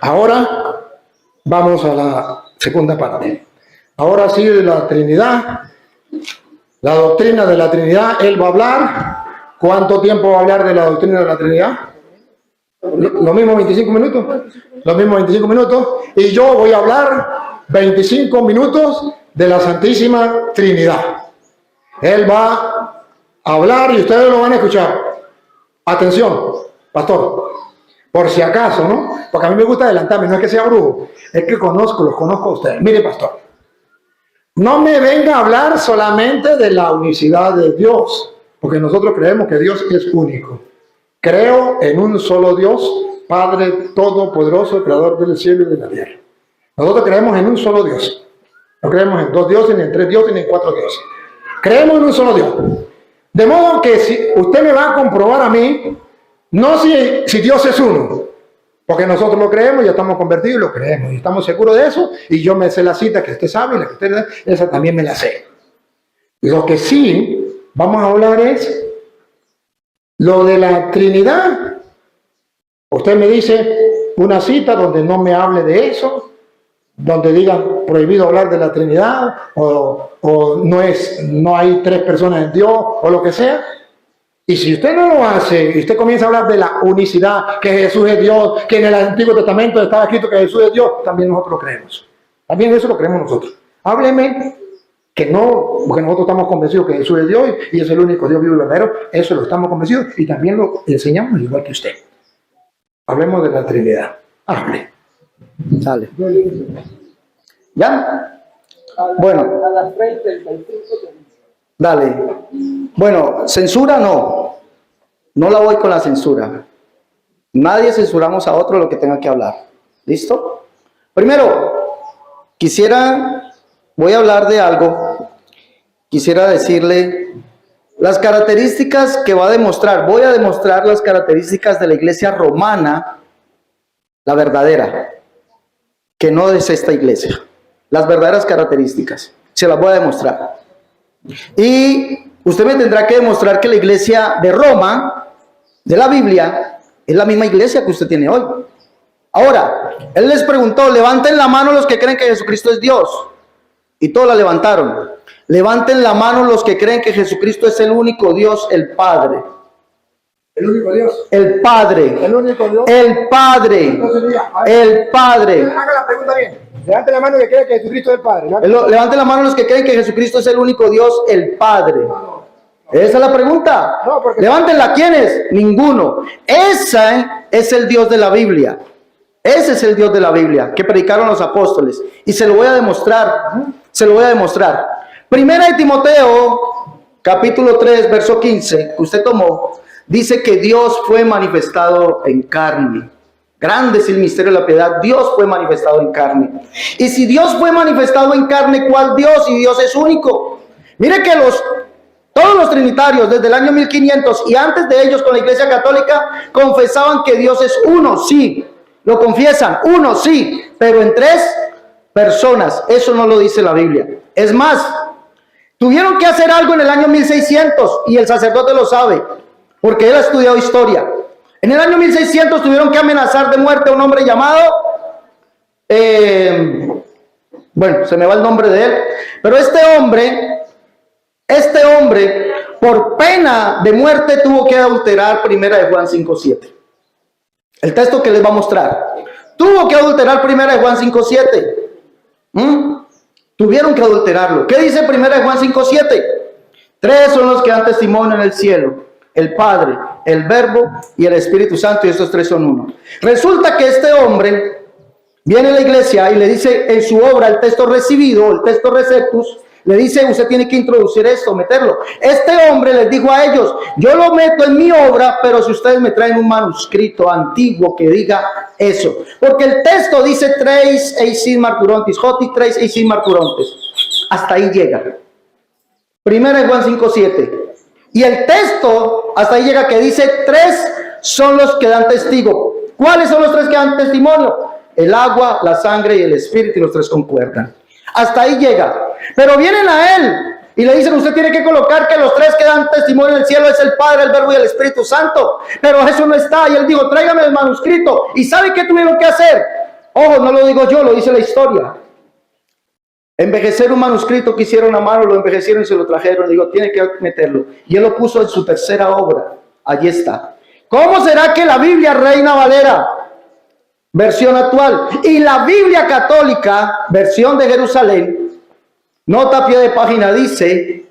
Ahora vamos a la segunda parte. Ahora sí, de la Trinidad, la doctrina de la Trinidad. Él va a hablar. ¿Cuánto tiempo va a hablar de la doctrina de la Trinidad? Lo mismo 25 minutos. Lo mismo 25 minutos. Y yo voy a hablar 25 minutos de la Santísima Trinidad. Él va a hablar y ustedes lo van a escuchar. Atención, pastor. Por si acaso, ¿no? Porque a mí me gusta adelantarme, no es que sea brujo, es que los conozco a ustedes. Mire, pastor, no me venga a hablar solamente de la unicidad de Dios, porque nosotros creemos que Dios es único. Creo en un solo Dios, Padre Todopoderoso, Creador del cielo y de la tierra. Nosotros creemos en un solo Dios. No creemos en dos dioses, ni en tres dioses, ni en cuatro dioses. Creemos en un solo Dios. De modo que si usted me va a comprobar a mí, no si Dios es uno, porque nosotros lo creemos, ya estamos convertidos y lo creemos, y estamos seguros de eso, y yo me sé la cita que usted sabe, y la que usted esa también me la sé. Lo que sí vamos a hablar es lo de la Trinidad. Usted me dice una cita donde no me hable de eso, donde digan prohibido hablar de la Trinidad, o no hay tres personas en Dios, o lo que sea. Y si usted no lo hace, y usted comienza a hablar de la unicidad, que Jesús es Dios, que en el Antiguo Testamento estaba escrito que Jesús es Dios, también nosotros lo creemos. También eso lo creemos nosotros. Hábleme que no, porque nosotros estamos convencidos que Jesús es Dios y es el único Dios vivo y verdadero. Eso lo estamos convencidos y también lo enseñamos igual que usted. Hablemos de la Trinidad. Hable. Sale. ¿Ya? Bueno. A las 30:35. Dale. Bueno, censura no. No la voy con la censura. Nadie censuramos a otro lo que tenga que hablar. ¿Listo? Primero, voy a hablar de algo. Quisiera decirle las características que va a demostrar. Voy a demostrar las características de la iglesia romana, la verdadera, que no es esta iglesia. Las verdaderas características. Se las voy a demostrar. Y usted me tendrá que demostrar que la iglesia de Roma, de la Biblia, es la misma iglesia que usted tiene hoy. Ahora, él les preguntó, levanten la mano los que creen que Jesucristo es Dios. Y todos la levantaron. Levanten la mano los que creen que Jesucristo es el único Dios, el Padre. ¿El único Dios? El Padre. ¿El único Dios? El Padre. El Padre. Haga la pregunta bien. Levante la mano que cree que Jesucristo es el Padre. Levanten la mano los que creen que Jesucristo es el único Dios, el Padre. Esa es la pregunta. Levántenla, ¿quiénes? Ninguno. Ese es el Dios de la Biblia. Ese es el Dios de la Biblia que predicaron los apóstoles. Y se lo voy a demostrar. Se lo voy a demostrar. Primera de Timoteo, capítulo 3, verso 15, que usted tomó, dice que Dios fue manifestado en carne. Grande es el misterio de la piedad. Dios fue manifestado en carne. Y si Dios fue manifestado en carne, ¿cuál Dios? Y Dios es único. Mire que todos los trinitarios desde el año 1500 y antes de ellos con la Iglesia Católica confesaban que Dios es uno, sí. Lo confiesan, uno, sí. Pero en tres personas. Eso no lo dice la Biblia. Es más, tuvieron que hacer algo en el año 1600 y el sacerdote lo sabe porque él ha estudiado historia. En el año 1600 tuvieron que amenazar de muerte a un hombre llamado, bueno, se me va el nombre de él, pero este hombre, por pena de muerte tuvo que adulterar 1 de Juan 5:7. El texto que les va a mostrar. Tuvo que adulterar 1 de Juan 5:7. Tuvieron que adulterarlo. ¿Qué dice 1 de Juan 5:7? Tres son los que dan testimonio en el cielo: el Padre, el Verbo y el Espíritu Santo, y estos tres son uno. Resulta que este hombre viene a la iglesia y le dice en su obra, el texto recibido, el texto receptus, le dice, usted tiene que introducir esto, meterlo. Este hombre les dijo a ellos, yo lo meto en mi obra, pero si ustedes me traen un manuscrito antiguo que diga eso. Porque el texto dice, treis eisin marturontis, hoti treis eisin marturontes. Hasta ahí llega. Primera de Juan 5:7. Y el texto hasta ahí llega que dice, tres son los que dan testigo. ¿Cuáles son los tres que dan testimonio? El agua, la sangre y el espíritu, y los tres concuerdan. Hasta ahí llega. Pero vienen a él Y le dicen, usted tiene que colocar que los tres que dan testimonio en el cielo es el Padre, el Verbo y el Espíritu Santo. Pero eso no está. Y él dijo, tráigame el manuscrito. ¿Y sabe qué tuvieron que hacer? Ojo, no lo digo yo, lo dice la historia. Envejecer un manuscrito que hicieron a mano, lo envejecieron y se lo trajeron. Digo, tiene que meterlo. Y él lo puso en su tercera obra. Allí está. ¿Cómo será que la Biblia Reina Valera, versión actual, y la Biblia Católica, versión de Jerusalén, nota a pie de página dice,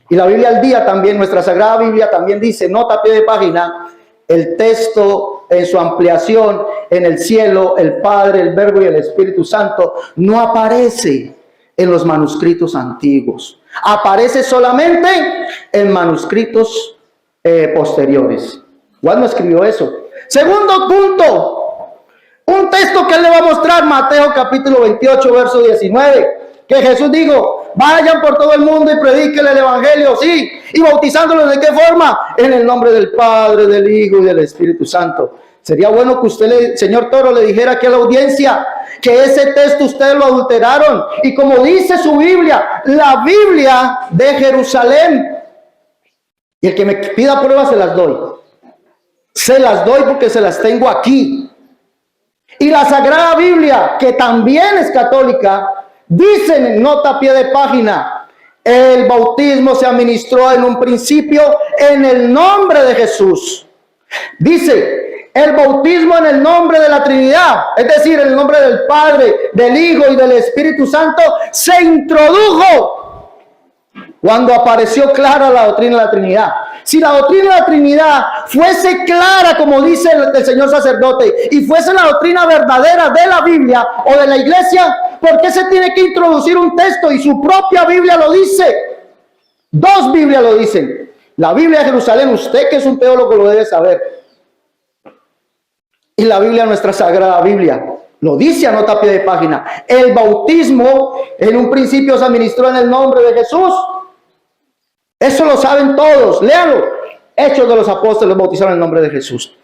y la Biblia al día también, nuestra Sagrada Biblia también dice, nota a pie de página, el texto en su ampliación, en el cielo, el Padre, el Verbo y el Espíritu Santo, no aparece en los manuscritos antiguos. Aparece solamente en manuscritos posteriores. Juan no escribió eso. Segundo punto, un texto que él le va a mostrar, Mateo capítulo 28, verso 19, que Jesús dijo, vayan por todo el mundo y prediquen el evangelio, sí, y bautizándolos ¿de qué forma? En el nombre del Padre, del Hijo y del Espíritu Santo. Sería bueno que usted, señor Toro, le dijera aquí a la audiencia que ese texto ustedes lo adulteraron. Y como dice su Biblia, la Biblia de Jerusalén, y el que me pida pruebas se las doy. Se las doy porque se las tengo aquí. Y la Sagrada Biblia, que también es católica, dicen en nota a pie de página, el bautismo se administró en un principio en el nombre de Jesús. Dice, el bautismo en el nombre de la Trinidad, es decir, en el nombre del Padre, del Hijo y del Espíritu Santo, se introdujo cuando apareció clara la doctrina de la Trinidad. Si la doctrina de la Trinidad fuese clara, como dice el señor sacerdote, y fuese la doctrina verdadera de la Biblia o de la iglesia, ¿por qué se tiene que introducir un texto? Y su propia Biblia lo dice. Dos Biblias lo dicen. La Biblia de Jerusalén, usted que es un teólogo lo debe saber. Y la Biblia, nuestra Sagrada Biblia, lo dice a nota a pie de página. El bautismo en un principio se administró en el nombre de Jesús. Eso lo saben todos, léanlo. Hechos de los Apóstoles bautizaron en el nombre de Jesús.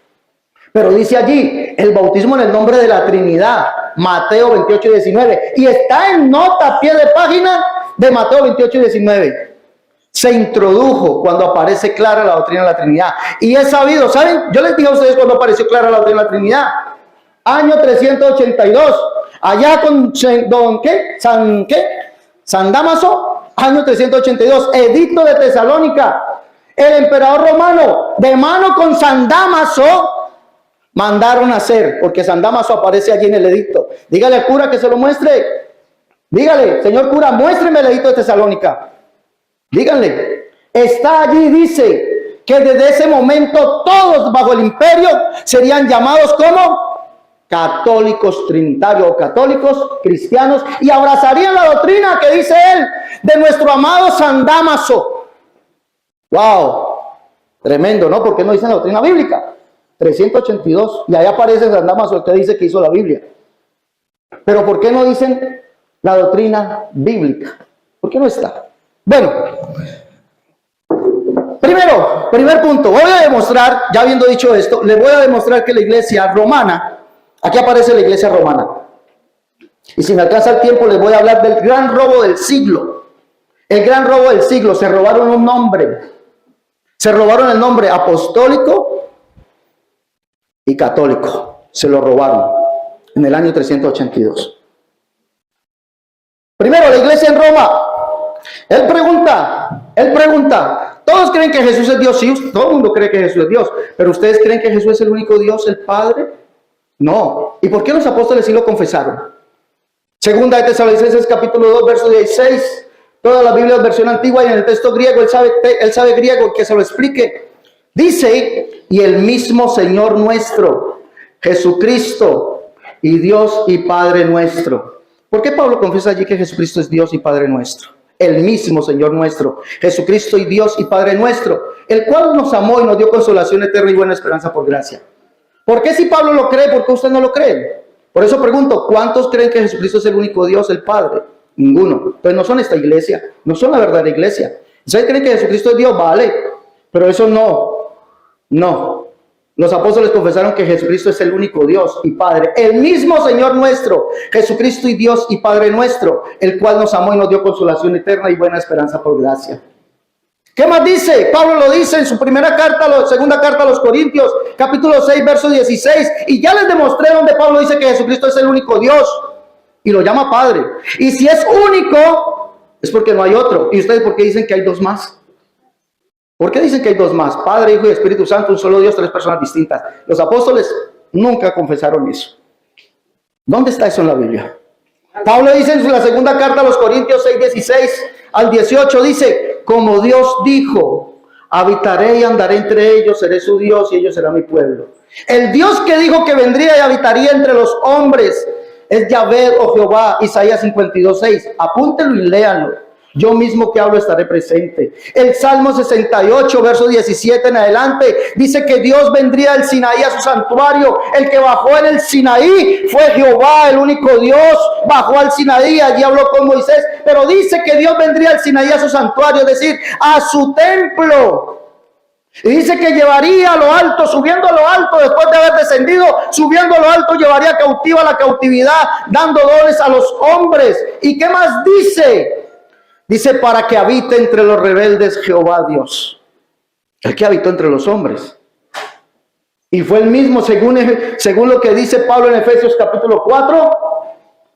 Pero dice allí, el bautismo en el nombre de la Trinidad, Mateo 28 y 19. Y está en nota a pie de página de Mateo 28 y 19. Se introdujo cuando aparece clara la doctrina de la Trinidad. Y es sabido, ¿saben? Yo les dije a ustedes cuando apareció clara la doctrina de la Trinidad. Año 382. Allá con San Dámaso. Año 382, edicto de Tesalónica, el emperador romano, de mano con San Dámaso, mandaron a hacer, porque San Dámaso aparece allí en el edicto. Dígale al cura que se lo muestre. Dígale, señor cura, muéstreme el edicto de Tesalónica. Díganle, está allí, dice, que desde ese momento todos bajo el imperio serían llamados como católicos trinitarios o católicos cristianos y abrazarían la doctrina que dice él de nuestro amado San Dámaso. Wow, tremendo, ¿no? Porque no dicen la doctrina bíblica. 382, y ahí aparece San Dámaso, el que dice que hizo la Biblia. Pero ¿por qué no dicen la doctrina bíblica? ¿Por qué no está? Bueno, primer punto, voy a demostrar, ya habiendo dicho esto, le voy a demostrar que la iglesia romana, aquí aparece la iglesia romana. Y si me alcanza el tiempo, les voy a hablar del gran robo del siglo. El gran robo del siglo, se robaron un nombre. Se robaron el nombre apostólico y católico. Se lo robaron en el año 382. Primero, la iglesia en Roma. Él pregunta, todos creen que Jesús es Dios, sí, todo el mundo cree que Jesús es Dios, pero ¿ustedes creen que Jesús es el único Dios, el Padre? No. ¿Y por qué los apóstoles sí lo confesaron? Segunda de Tesalonicenses capítulo 2, verso 16. Toda la Biblia es versión antigua y en el texto griego, él sabe griego, que se lo explique. Dice, y el mismo Señor nuestro, Jesucristo, y Dios y Padre nuestro. ¿Por qué Pablo confiesa allí que Jesucristo es Dios y Padre nuestro? El mismo Señor nuestro, Jesucristo y Dios y Padre nuestro, el cual nos amó y nos dio consolación eterna y buena esperanza por gracia. ¿Por qué si Pablo lo cree? ¿Por qué usted no lo cree? Por eso pregunto, ¿cuántos creen que Jesucristo es el único Dios, el Padre? Ninguno. Pues no son esta iglesia, no son la verdadera iglesia. ¿Ustedes creen que Jesucristo es Dios? Vale, pero eso no. Los apóstoles confesaron que Jesucristo es el único Dios y Padre, el mismo Señor nuestro, Jesucristo y Dios y Padre nuestro, el cual nos amó y nos dio consolación eterna y buena esperanza por gracia. ¿Qué más dice? Pablo lo dice en su segunda carta a los Corintios, capítulo 6, verso 16. Y ya les demostré donde Pablo dice que Jesucristo es el único Dios y lo llama Padre. Y si es único, es porque no hay otro. ¿Y ustedes por qué dicen que hay dos más? ¿Por qué dicen que hay dos más? Padre, Hijo y Espíritu Santo, un solo Dios, tres personas distintas. Los apóstoles nunca confesaron eso. ¿Dónde está eso en la Biblia? Pablo dice en la segunda carta a los Corintios 6, 16 al 18, dice, como Dios dijo, habitaré y andaré entre ellos, seré su Dios y ellos serán mi pueblo. El Dios que dijo que vendría y habitaría entre los hombres es Yahvé o Jehová, Isaías 52, 6. Apúntelo y léanlo. Yo mismo que hablo estaré presente. El Salmo 68, verso 17 en adelante, dice que Dios vendría del Sinaí a su santuario. El que bajó en el Sinaí fue Jehová, el único Dios. Bajó al Sinaí, allí habló con Moisés. Pero dice que Dios vendría al Sinaí a su santuario, es decir, a su templo. Y dice que llevaría a lo alto, subiendo a lo alto, después de haber descendido, subiendo a lo alto, llevaría cautiva la cautividad, dando dones a los hombres. ¿Y qué más dice? Dice, para que habite entre los rebeldes Jehová Dios. El que habitó entre los hombres. Y fue el mismo, según lo que dice Pablo en Efesios capítulo 4,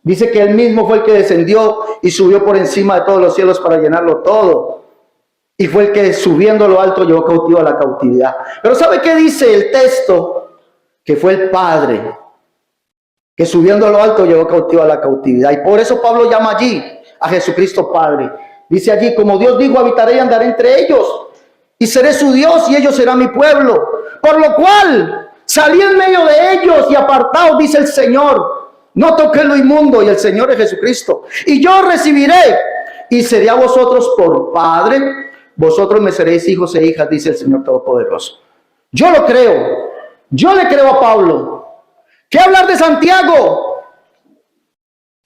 dice que él mismo fue el que descendió y subió por encima de todos los cielos para llenarlo todo. Y fue el que subiendo a lo alto llevó cautivo a la cautividad. Pero ¿sabe qué dice el texto? Que fue el Padre, que subiendo a lo alto llevó cautivo a la cautividad. Y por eso Pablo llama allí a Jesucristo Padre. Dice allí, como Dios dijo, habitaré y andaré entre ellos, y seré su Dios y ellos serán mi pueblo. Por lo cual, salí en medio de ellos y apartaos, dice el Señor. No toqué lo inmundo, y el Señor es Jesucristo. Y yo recibiré, y seré a vosotros por Padre, vosotros me seréis hijos e hijas, dice el Señor Todopoderoso. Yo lo creo. Yo le creo a Pablo. ¿Qué hablar de Santiago?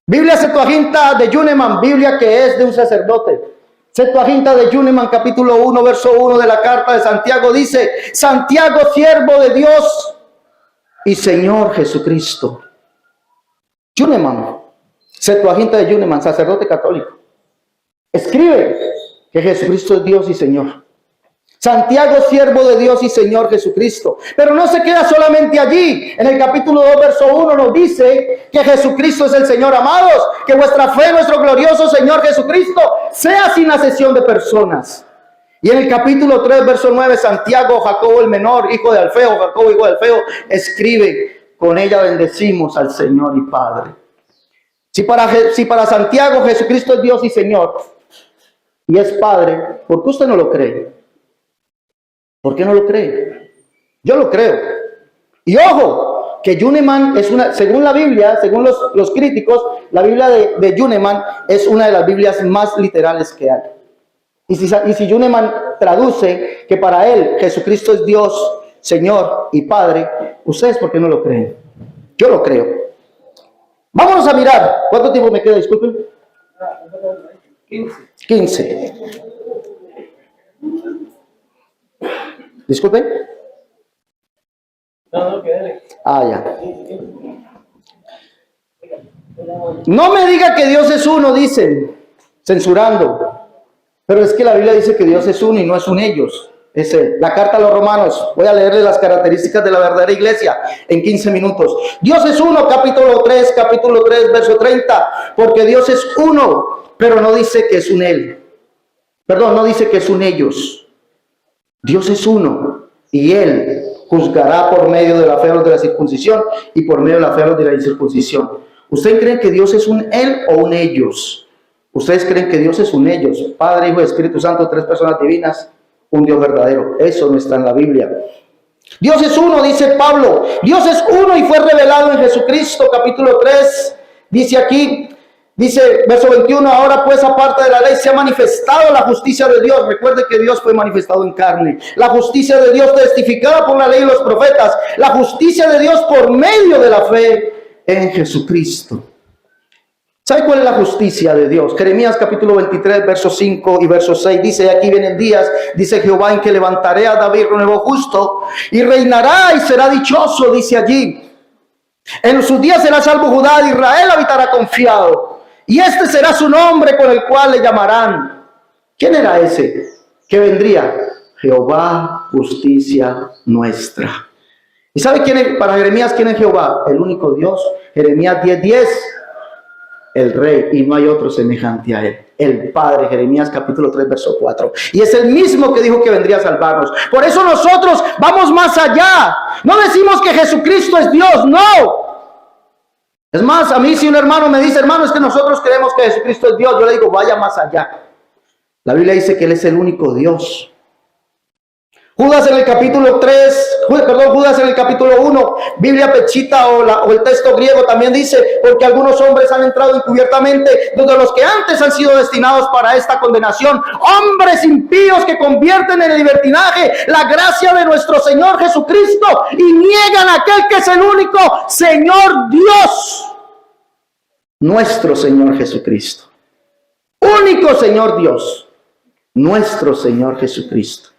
Biblia Septuaginta de Yuneman, Biblia que es de un sacerdote. Septuaginta de Yuneman, capítulo 1, verso 1 de la carta de Santiago, dice, Santiago, siervo de Dios y Señor Jesucristo. Yuneman, Septuaginta de Yuneman, sacerdote católico, escribe que Jesucristo es Dios y Señor. Santiago, siervo de Dios y Señor Jesucristo. Pero no se queda solamente allí. En el capítulo 2, verso 1 nos dice que Jesucristo es el Señor. Amados, que vuestra fe, nuestro glorioso Señor Jesucristo, sea sin acepción de personas. Y en el capítulo 3, verso 9, Santiago, Jacobo el menor, hijo de Alfeo, Jacobo hijo de Alfeo, escribe, con ella bendecimos al Señor y Padre. Si para Santiago Jesucristo es Dios y Señor, y es Padre, ¿por qué usted no lo cree? ¿Por qué no lo cree? Yo lo creo. Y ojo, que Yuneman es una, según la Biblia, según los críticos, la Biblia de Yuneman es una de las Biblias más literales que hay. Y si Yuneman traduce que para él Jesucristo es Dios, Señor y Padre, ¿ustedes por qué no lo creen? Yo lo creo. Vámonos a mirar. ¿Cuánto tiempo me queda? Disculpen. 15. Disculpen. No, quédale. Ya. No me diga que Dios es uno, dicen, censurando. Pero es que la Biblia dice que Dios es uno y no es un ellos. Es él. La carta a los romanos. Voy a leerle las características de la verdadera iglesia en 15 minutos. Dios es uno, capítulo 3, verso 30. Porque Dios es uno, pero no dice que es un él. Perdón, no dice que es un ellos. Dios es uno y Él juzgará por medio de la fe de la circuncisión y por medio de la fe de la incircuncisión. ¿Ustedes creen que Dios es un Él o un ellos? ¿Ustedes creen que Dios es un ellos? Padre, Hijo y Espíritu Santo, tres personas divinas, un Dios verdadero. Eso no está en la Biblia. Dios es uno, dice Pablo. Dios es uno y fue revelado en Jesucristo, capítulo 3. Dice aquí, dice verso 21, ahora pues aparte de la ley se ha manifestado la justicia de Dios. Recuerde que Dios fue manifestado en carne. La justicia de Dios testificada por la ley y los profetas. La justicia de Dios por medio de la fe en Jesucristo. ¿Sabe cuál es la justicia de Dios? Jeremías capítulo 23, verso 5 y verso 6 dice: aquí vienen días, dice Jehová, en que levantaré a David nuevo justo y reinará y será dichoso, dice allí. En sus días será salvo Judá, de Israel habitará confiado. Y este será su nombre con el cual le llamarán. ¿Quién era ese que vendría? Jehová, justicia nuestra. ¿Y sabe quién es, para Jeremías, quién es Jehová? El único Dios. Jeremías 10:10. El Rey, y no hay otro semejante a él. El Padre, Jeremías capítulo 3, verso 4. Y es el mismo que dijo que vendría a salvarnos. Por eso nosotros vamos más allá. No decimos que Jesucristo es Dios, no. Es más, a mí si un hermano me dice: hermano, es que nosotros creemos que Jesucristo es Dios, yo le digo: vaya más allá. La Biblia dice que Él es el único Dios. Judas en el capítulo 1, Biblia pechita o el texto griego también dice: porque algunos hombres han entrado encubiertamente, donde los que antes han sido destinados para esta condenación, hombres impíos que convierten en libertinaje la gracia de nuestro Señor Jesucristo y niegan a aquel que es el único Señor Dios, nuestro Señor Jesucristo. Único Señor Dios, nuestro Señor Jesucristo.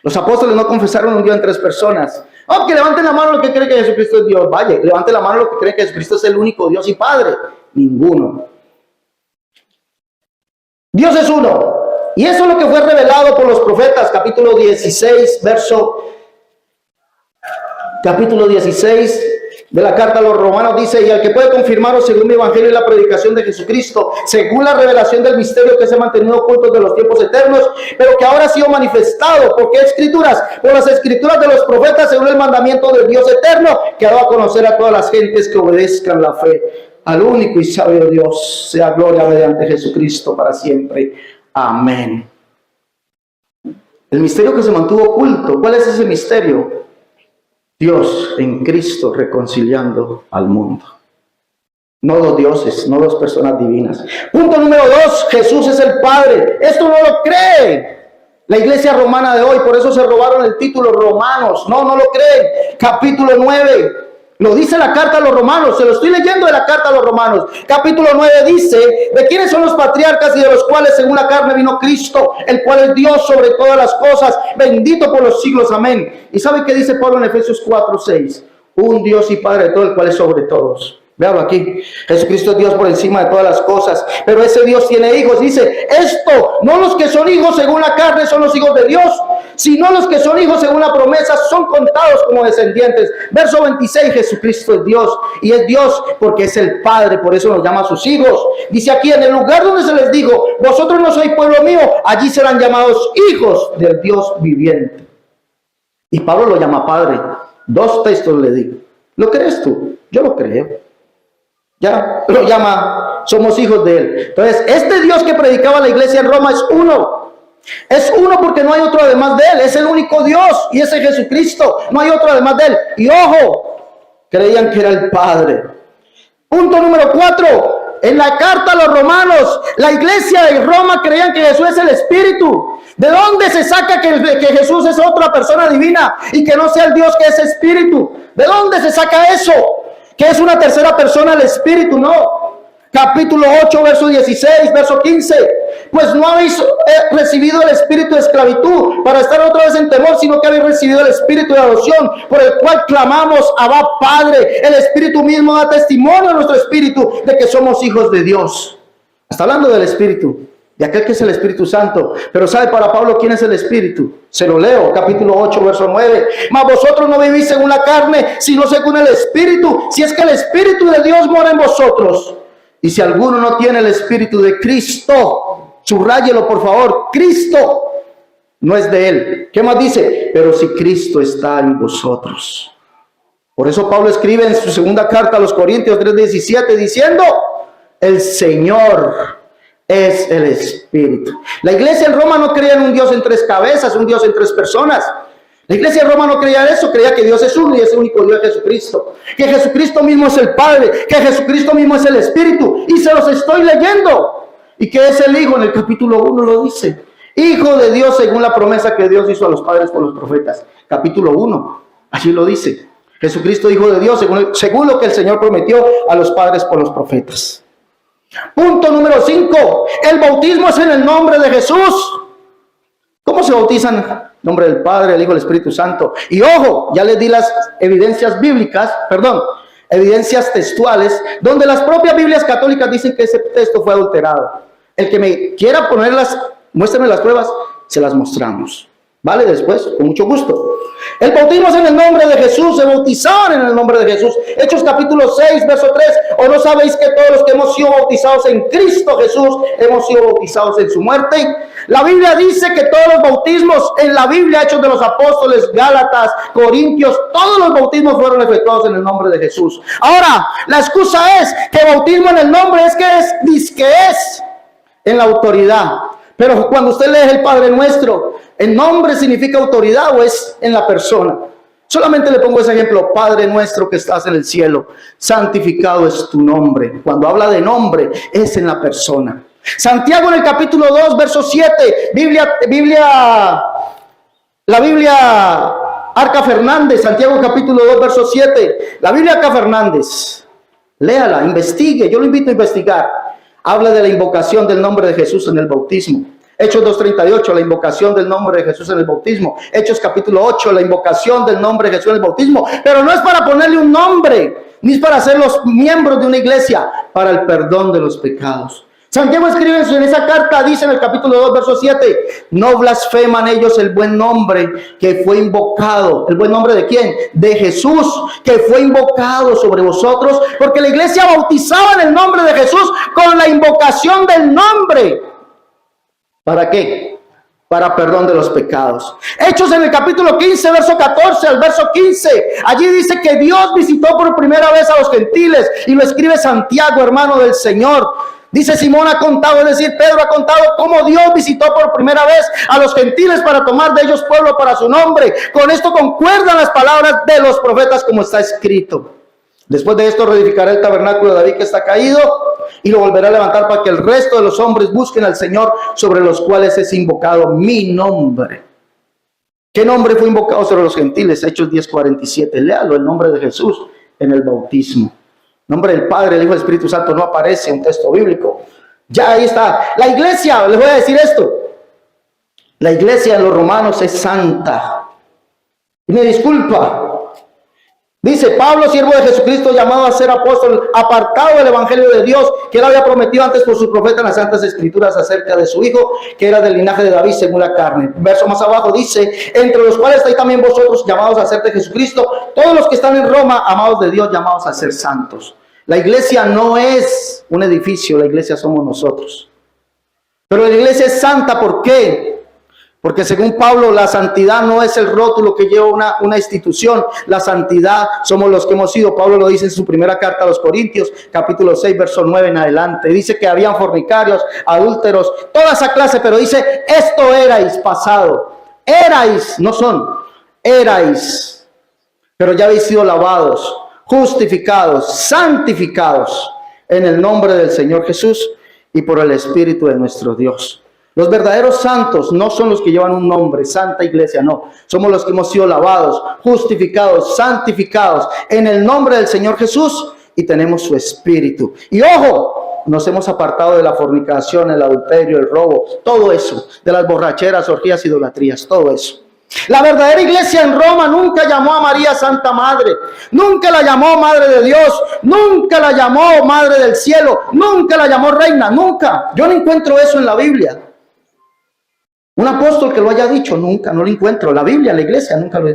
Los apóstoles no confesaron un Dios en 3 personas. Oh, que levanten la mano los que creen que Jesucristo es Dios. Vaya, levanten la mano los que creen que Jesucristo es el único Dios y Padre. Ninguno. Dios es uno. Y eso es lo que fue revelado por los profetas. Capítulo 16 de la carta a los romanos dice: y al que puede confirmaros según mi evangelio y la predicación de Jesucristo, según la revelación del misterio que se ha mantenido oculto de los tiempos eternos, pero que ahora ha sido manifestado. ¿Por qué escrituras? Por las escrituras de los profetas, según el mandamiento del Dios eterno, que ha dado a conocer a todas las gentes que obedezcan la fe. Al único y sabio Dios sea gloria mediante Jesucristo para siempre. Amén. El misterio que se mantuvo oculto. ¿Cuál es ese misterio? Dios en Cristo reconciliando al mundo. No 2 dioses, no 2 personas divinas. Punto número 2, Jesús es el Padre. Esto no lo cree la iglesia romana de hoy, por eso se robaron el título romanos. No lo creen. Capítulo 9, lo dice la carta a los romanos, se lo estoy leyendo de la carta a los romanos. Capítulo 9 dice: ¿de quiénes son los patriarcas y de los cuales según la carne vino Cristo, el cual es Dios sobre todas las cosas, bendito por los siglos? Amén. ¿Y sabe qué dice Pablo en Efesios 4:6? Un Dios y Padre de todo, el cual es sobre todos. Véalo aquí. Jesucristo es Dios por encima de todas las cosas, pero ese Dios tiene hijos. Dice: esto, no los que son hijos según la carne son los hijos de Dios, sino los que son hijos según la promesa son contados como descendientes. Verso 26, Jesucristo es Dios, y es Dios porque es el Padre, por eso nos llama a sus hijos. Dice aquí: en el lugar donde se les dijo: vosotros no sois pueblo mío, allí serán llamados hijos del Dios viviente. Y Pablo lo llama Padre. 2 textos le digo. ¿Lo crees tú? Yo lo creo. Ya lo llama, somos hijos de Él. Entonces, este Dios que predicaba la iglesia en Roma es uno. Es uno porque no hay otro además de Él. Es el único Dios y ese es Jesucristo. No hay otro además de Él. Y ojo, creían que era el Padre. Punto número 4. En la carta a los romanos, la iglesia de Roma creían que Jesús es el Espíritu. ¿De dónde se saca que Jesús es otra persona divina y que no sea el Dios que es Espíritu? ¿De dónde se saca eso? ¿Que es una tercera persona el Espíritu? No. Capítulo 8, verso 16, verso 15. Pues no habéis recibido el espíritu de esclavitud para estar otra vez en temor, sino que habéis recibido el espíritu de adopción, por el cual clamamos: Abba, Padre. El Espíritu mismo da testimonio a nuestro espíritu de que somos hijos de Dios. Está hablando del Espíritu, de aquel que es el Espíritu Santo. Pero ¿sabe para Pablo quién es el Espíritu? Se lo leo, capítulo 8, verso 9. Mas vosotros no vivís según la carne, sino según el Espíritu, si es que el Espíritu de Dios mora en vosotros. Y si alguno no tiene el Espíritu de Cristo, subráyelo por favor, Cristo no es de él. ¿Qué más dice? Pero si Cristo está en vosotros. Por eso Pablo escribe en su segunda carta a los Corintios 3:17 diciendo: el Señor es el Espíritu. La iglesia en Roma no creía en un Dios en 3 cabezas, un Dios en 3 personas. La iglesia en Roma no creía eso, creía que Dios es uno y es el único Dios, Jesucristo. Que Jesucristo mismo es el Padre, que Jesucristo mismo es el Espíritu. Y se los estoy leyendo. Y que es el Hijo, en el capítulo 1 lo dice. Hijo de Dios según la promesa que Dios hizo a los padres por los profetas. Capítulo 1, allí lo dice. Jesucristo, Hijo de Dios, según lo que el Señor prometió a los padres por los profetas. Punto número 5. El bautismo es en el nombre de Jesús. ¿Cómo se bautizan? En el nombre del Padre, del Hijo y del Espíritu Santo. Y ojo, ya les di las evidencias bíblicas, evidencias textuales, donde las propias Biblias católicas dicen que ese texto fue adulterado. El que me quiera ponerlas, muéstrenme las pruebas, se las mostramos. ¿Vale? Después, con mucho gusto. El bautismo es en el nombre de Jesús, se bautizaron en el nombre de Jesús. Hechos capítulo 6, verso 3. ¿O no sabéis que todos los que hemos sido bautizados en Cristo Jesús, hemos sido bautizados en su muerte? La Biblia dice que todos los bautismos en la Biblia, Hechos de los Apóstoles, Gálatas, Corintios, todos los bautismos fueron efectuados en el nombre de Jesús. Ahora, la excusa es que bautismo en el nombre es en la autoridad. Pero cuando usted lee el Padre Nuestro, ¿el nombre significa autoridad o es en la persona? Solamente le pongo ese ejemplo: Padre nuestro que estás en el cielo, santificado es tu nombre. Cuando habla de nombre, es en la persona. Santiago en el capítulo 2, verso 7, la Biblia Arca Fernández, Santiago capítulo 2, verso 7, la Biblia Arca Fernández, léala, investigue, yo lo invito a investigar. Habla de la invocación del nombre de Jesús en el bautismo. Hechos 2:38, la invocación del nombre de Jesús en el bautismo. Hechos capítulo 8, la invocación del nombre de Jesús en el bautismo. Pero no es para ponerle un nombre, ni es para ser los miembros de una iglesia, para el perdón de los pecados. Santiago escribe en esa carta, dice en el capítulo 2, verso 7, no blasfeman ellos el buen nombre que fue invocado. ¿El buen nombre de quién? De Jesús, que fue invocado sobre vosotros, porque la iglesia bautizaba en el nombre de Jesús con la invocación del nombre. ¿Para qué? Para perdón de los pecados. Hechos en el capítulo 15, verso 14 al verso 15. Allí dice que Dios visitó por primera vez a los gentiles, y lo escribe Santiago, hermano del Señor. Dice Simón ha contado, es decir, Pedro ha contado cómo Dios visitó por primera vez a los gentiles para tomar de ellos pueblo para su nombre. Con esto concuerdan las palabras de los profetas como está escrito. Después de esto reedificará el tabernáculo de David que está caído y lo volverá a levantar para que el resto de los hombres busquen al Señor, sobre los cuales es invocado mi nombre. ¿Qué nombre fue invocado sobre los gentiles? Hechos 10:47. Léalo, el nombre de Jesús en el bautismo. El nombre del Padre, el Hijo y el Espíritu Santo no aparece en un texto bíblico. Ya ahí está. La iglesia, les voy a decir esto. La iglesia de los romanos es santa. Y me disculpa. Dice Pablo, siervo de Jesucristo, llamado a ser apóstol, apartado del evangelio de Dios, que él había prometido antes por su profeta en las santas escrituras acerca de su hijo, que era del linaje de David según la carne. Verso más abajo dice, entre los cuales estáis también vosotros, llamados a ser de Jesucristo, todos los que están en Roma, amados de Dios, llamados a ser santos. La iglesia no es un edificio, la iglesia somos nosotros. Pero la iglesia es santa, ¿por qué? Porque según Pablo, la santidad no es el rótulo que lleva una institución. La santidad somos los que hemos sido. Pablo lo dice en su primera carta a los Corintios, capítulo 6, verso 9 en adelante. Dice que habían fornicarios, adúlteros, toda esa clase, pero dice, esto erais pasado. Erais, no son, erais. Pero ya habéis sido lavados, justificados, santificados en el nombre del Señor Jesús y por el Espíritu de nuestro Dios. Los verdaderos santos no son los que llevan un nombre, Santa Iglesia, no. Somos los que hemos sido lavados, justificados, santificados en el nombre del Señor Jesús y tenemos su Espíritu. Y ojo, nos hemos apartado de la fornicación, el adulterio, el robo, todo eso, de las borracheras, orgías, idolatrías, todo eso. La verdadera iglesia en Roma nunca llamó a María Santa Madre, nunca la llamó Madre de Dios, nunca la llamó Madre del Cielo, nunca la llamó Reina, nunca. Yo no encuentro eso en la Biblia. Un apóstol que lo haya dicho, nunca, no lo encuentro. La Biblia, la iglesia, nunca lo.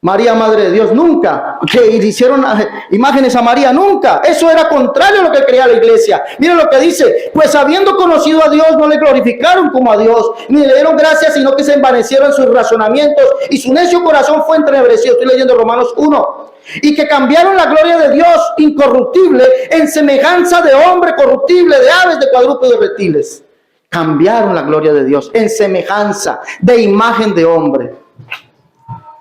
María, Madre de Dios, nunca. Que hicieron imágenes a María, nunca. Eso era contrario a lo que creía la iglesia. Miren lo que dice, pues habiendo conocido a Dios, no le glorificaron como a Dios, ni le dieron gracias, sino que se envanecieron sus razonamientos, y su necio corazón fue entrenebrecido. Estoy leyendo Romanos 1. Y que cambiaron la gloria de Dios incorruptible en semejanza de hombre corruptible, de aves, de cuadrúpedos, de reptiles. Cambiaron la gloria de Dios en semejanza de imagen de hombre.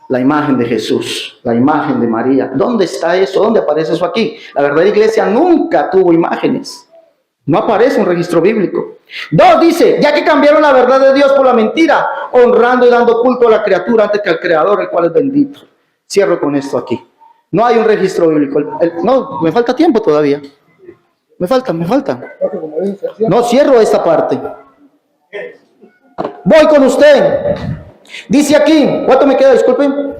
La imagen de Jesús, la imagen de María. ¿Dónde está eso? ¿Dónde aparece eso aquí? La verdadera iglesia nunca tuvo imágenes. No aparece un registro bíblico. 2 dice, ya que cambiaron la verdad de Dios por la mentira, honrando y dando culto a la criatura antes que al Creador, el cual es bendito. Cierro con esto aquí. No hay un registro bíblico. No, me falta tiempo todavía. Me falta. No, cierro esta parte. Voy con usted. Dice aquí, ¿cuánto me queda? Disculpen.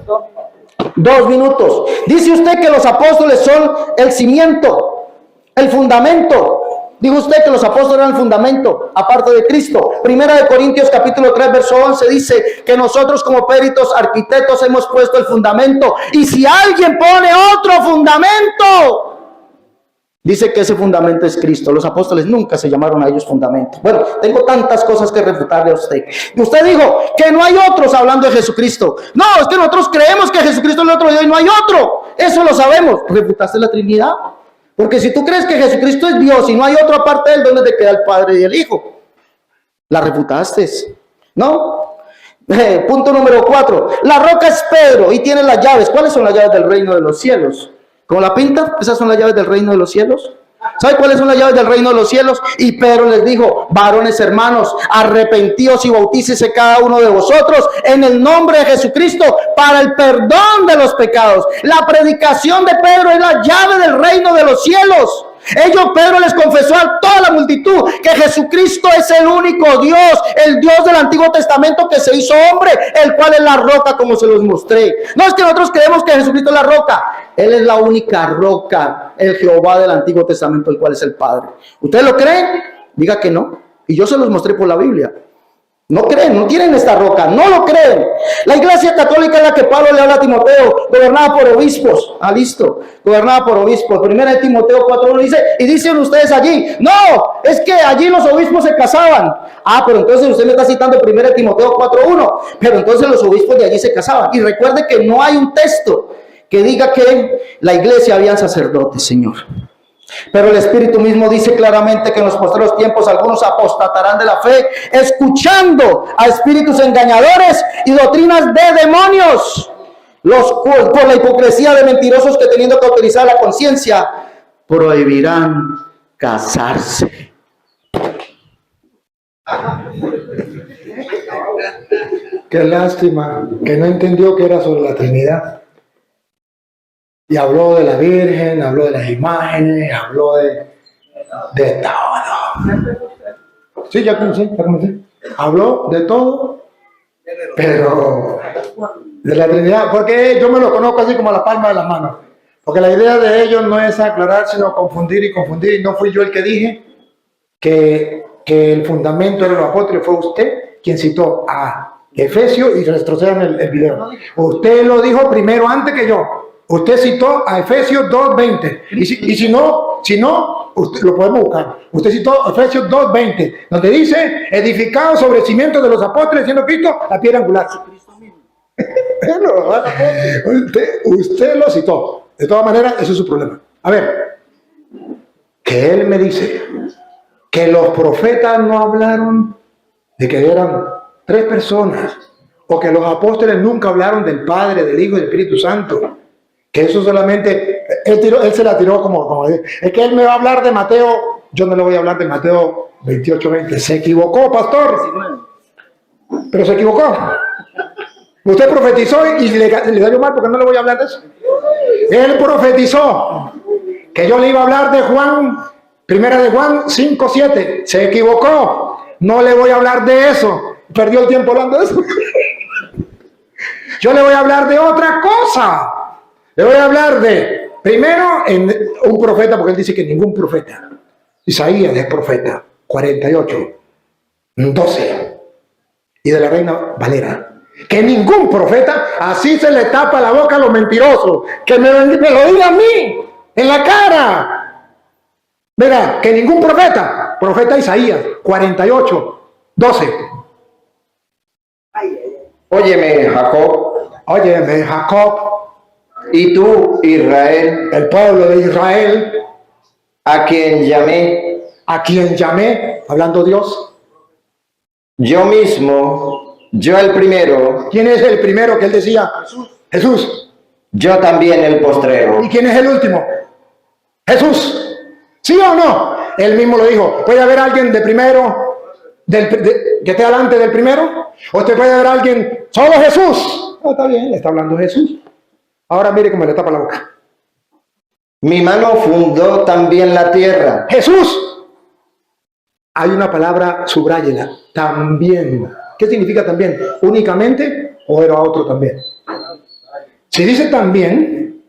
2 minutos. Dice usted que los apóstoles son el cimiento, el fundamento. Dijo usted que los apóstoles eran el fundamento, aparte de Cristo. Primera de Corintios capítulo 3, verso 11 dice que nosotros como peritos arquitectos hemos puesto el fundamento. Y si alguien pone otro fundamento, dice que ese fundamento es Cristo. Los apóstoles nunca se llamaron a ellos fundamento. Bueno, tengo tantas cosas que refutarle a usted. Y usted dijo que no hay otros hablando de Jesucristo. No, es que nosotros creemos que Jesucristo es el otro Dios y no hay otro. Eso lo sabemos. ¿Refutaste la Trinidad? Porque si tú crees que Jesucristo es Dios y no hay otro aparte de él, ¿dónde te queda el Padre y el Hijo? La refutaste, ¿no? Punto número 4. La roca es Pedro y tiene las llaves. ¿Cuáles son las llaves del reino de los cielos? ¿Cómo la pinta? Esas son las llaves del reino de los cielos. ¿Sabe cuáles son las llaves del reino de los cielos? Y Pedro les dijo: varones hermanos, arrepentíos y bautícese cada uno de vosotros en el nombre de Jesucristo para el perdón de los pecados. La predicación de Pedro es la llave del reino de los cielos. Pedro les confesó a toda la multitud que Jesucristo es el único Dios, el Dios del Antiguo Testamento que se hizo hombre, el cual es la roca, como se los mostré. No es que nosotros creemos que Jesucristo es la roca. Él es la única roca, el Jehová del Antiguo Testamento, el cual es el Padre. ¿Ustedes lo creen? Diga que no. Y yo se los mostré por la Biblia. No creen, no tienen esta roca, no lo creen. La iglesia católica es la que Pablo le habla a Timoteo, gobernada por obispos. Listo, gobernada por obispos. Primera de Timoteo 4:1 dice, y dicen ustedes allí, no, es que allí los obispos se casaban. Pero entonces usted me está citando primera de Timoteo 4:1, pero entonces los obispos de allí se casaban. Y recuerde que no hay un texto que diga que la iglesia habían sacerdotes, Señor. Pero el Espíritu mismo dice claramente que en los posteriores tiempos algunos apostatarán de la fe, escuchando a espíritus engañadores y doctrinas de demonios, por la hipocresía de mentirosos que, teniendo cauterizada la conciencia, prohibirán casarse. Qué lástima que no entendió que era sobre la Trinidad. Y habló de la Virgen, habló de las imágenes, habló de todo. Sí, ya comencé. Habló de todo, pero de la Trinidad, porque yo me lo conozco así como a la palma de las manos. Porque la idea de ellos no es aclarar, sino confundir. Y no fui yo el que dije que el fundamento de los apóstoles, fue usted quien citó a Efesios, y retrocedan el video. Usted lo dijo primero antes que yo. Usted citó a Efesios 2:20. Y si no, usted, lo podemos buscar. Usted citó Efesios 2:20, donde dice, edificado sobre el cimiento de los apóstoles, siendo Cristo la piedra angular. usted lo citó. De todas maneras, eso es su problema. A ver, que él me dice que los profetas no hablaron de que eran 3 personas, o que los apóstoles nunca hablaron del Padre, del Hijo y del Espíritu Santo. Que eso solamente, él se la tiró como es que él me va a hablar de Mateo, yo no le voy a hablar de Mateo 28:20. Se equivocó, pastor. Pero se equivocó. Usted profetizó y le salió mal, porque no le voy a hablar de eso. Él profetizó que yo le iba a hablar de Juan, primera de Juan 5:7. Se equivocó. No le voy a hablar de eso. Perdió el tiempo hablando de eso. Yo le voy a hablar de otra cosa. Le voy a hablar de, primero, un profeta, porque él dice que ningún profeta. Isaías es profeta, 48:12. Y de la Reina Valera. Que ningún profeta, así se le tapa la boca a los mentirosos. Que me lo diga a mí, en la cara. Mira, que ningún profeta Isaías, 48:12. Óyeme, Jacob. Y tú, Israel, el pueblo de Israel, a quien llamé, hablando Dios. Yo mismo, yo el primero. ¿Quién es el primero que él decía? Jesús. Yo también el postrero. ¿Y quién es el último? Jesús. ¿Sí o no? Él mismo lo dijo. ¿Puede haber alguien de primero, que esté delante del primero? ¿O usted puede haber alguien, solo Jesús? Está bien, le está hablando Jesús. Ahora mire cómo le tapa la boca. Mi mano fundó también la tierra. Jesús. Hay una palabra, subráyela, también. ¿Qué significa también? ¿Únicamente o era otro también? Si dice también,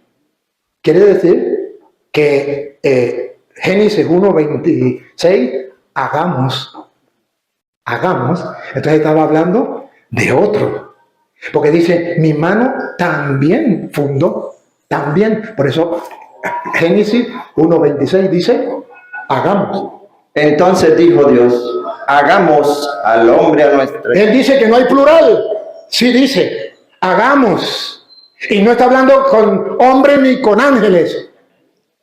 quiere decir que Génesis 1:26, hagamos. Entonces estaba hablando de otro. Porque dice, mi mano también fundó, también. Por eso Génesis 1:26 dice, hagamos. Entonces dijo Dios, hagamos al hombre a nuestra. Él dice que no hay plural. Sí dice, hagamos. Y no está hablando con hombre ni con ángeles.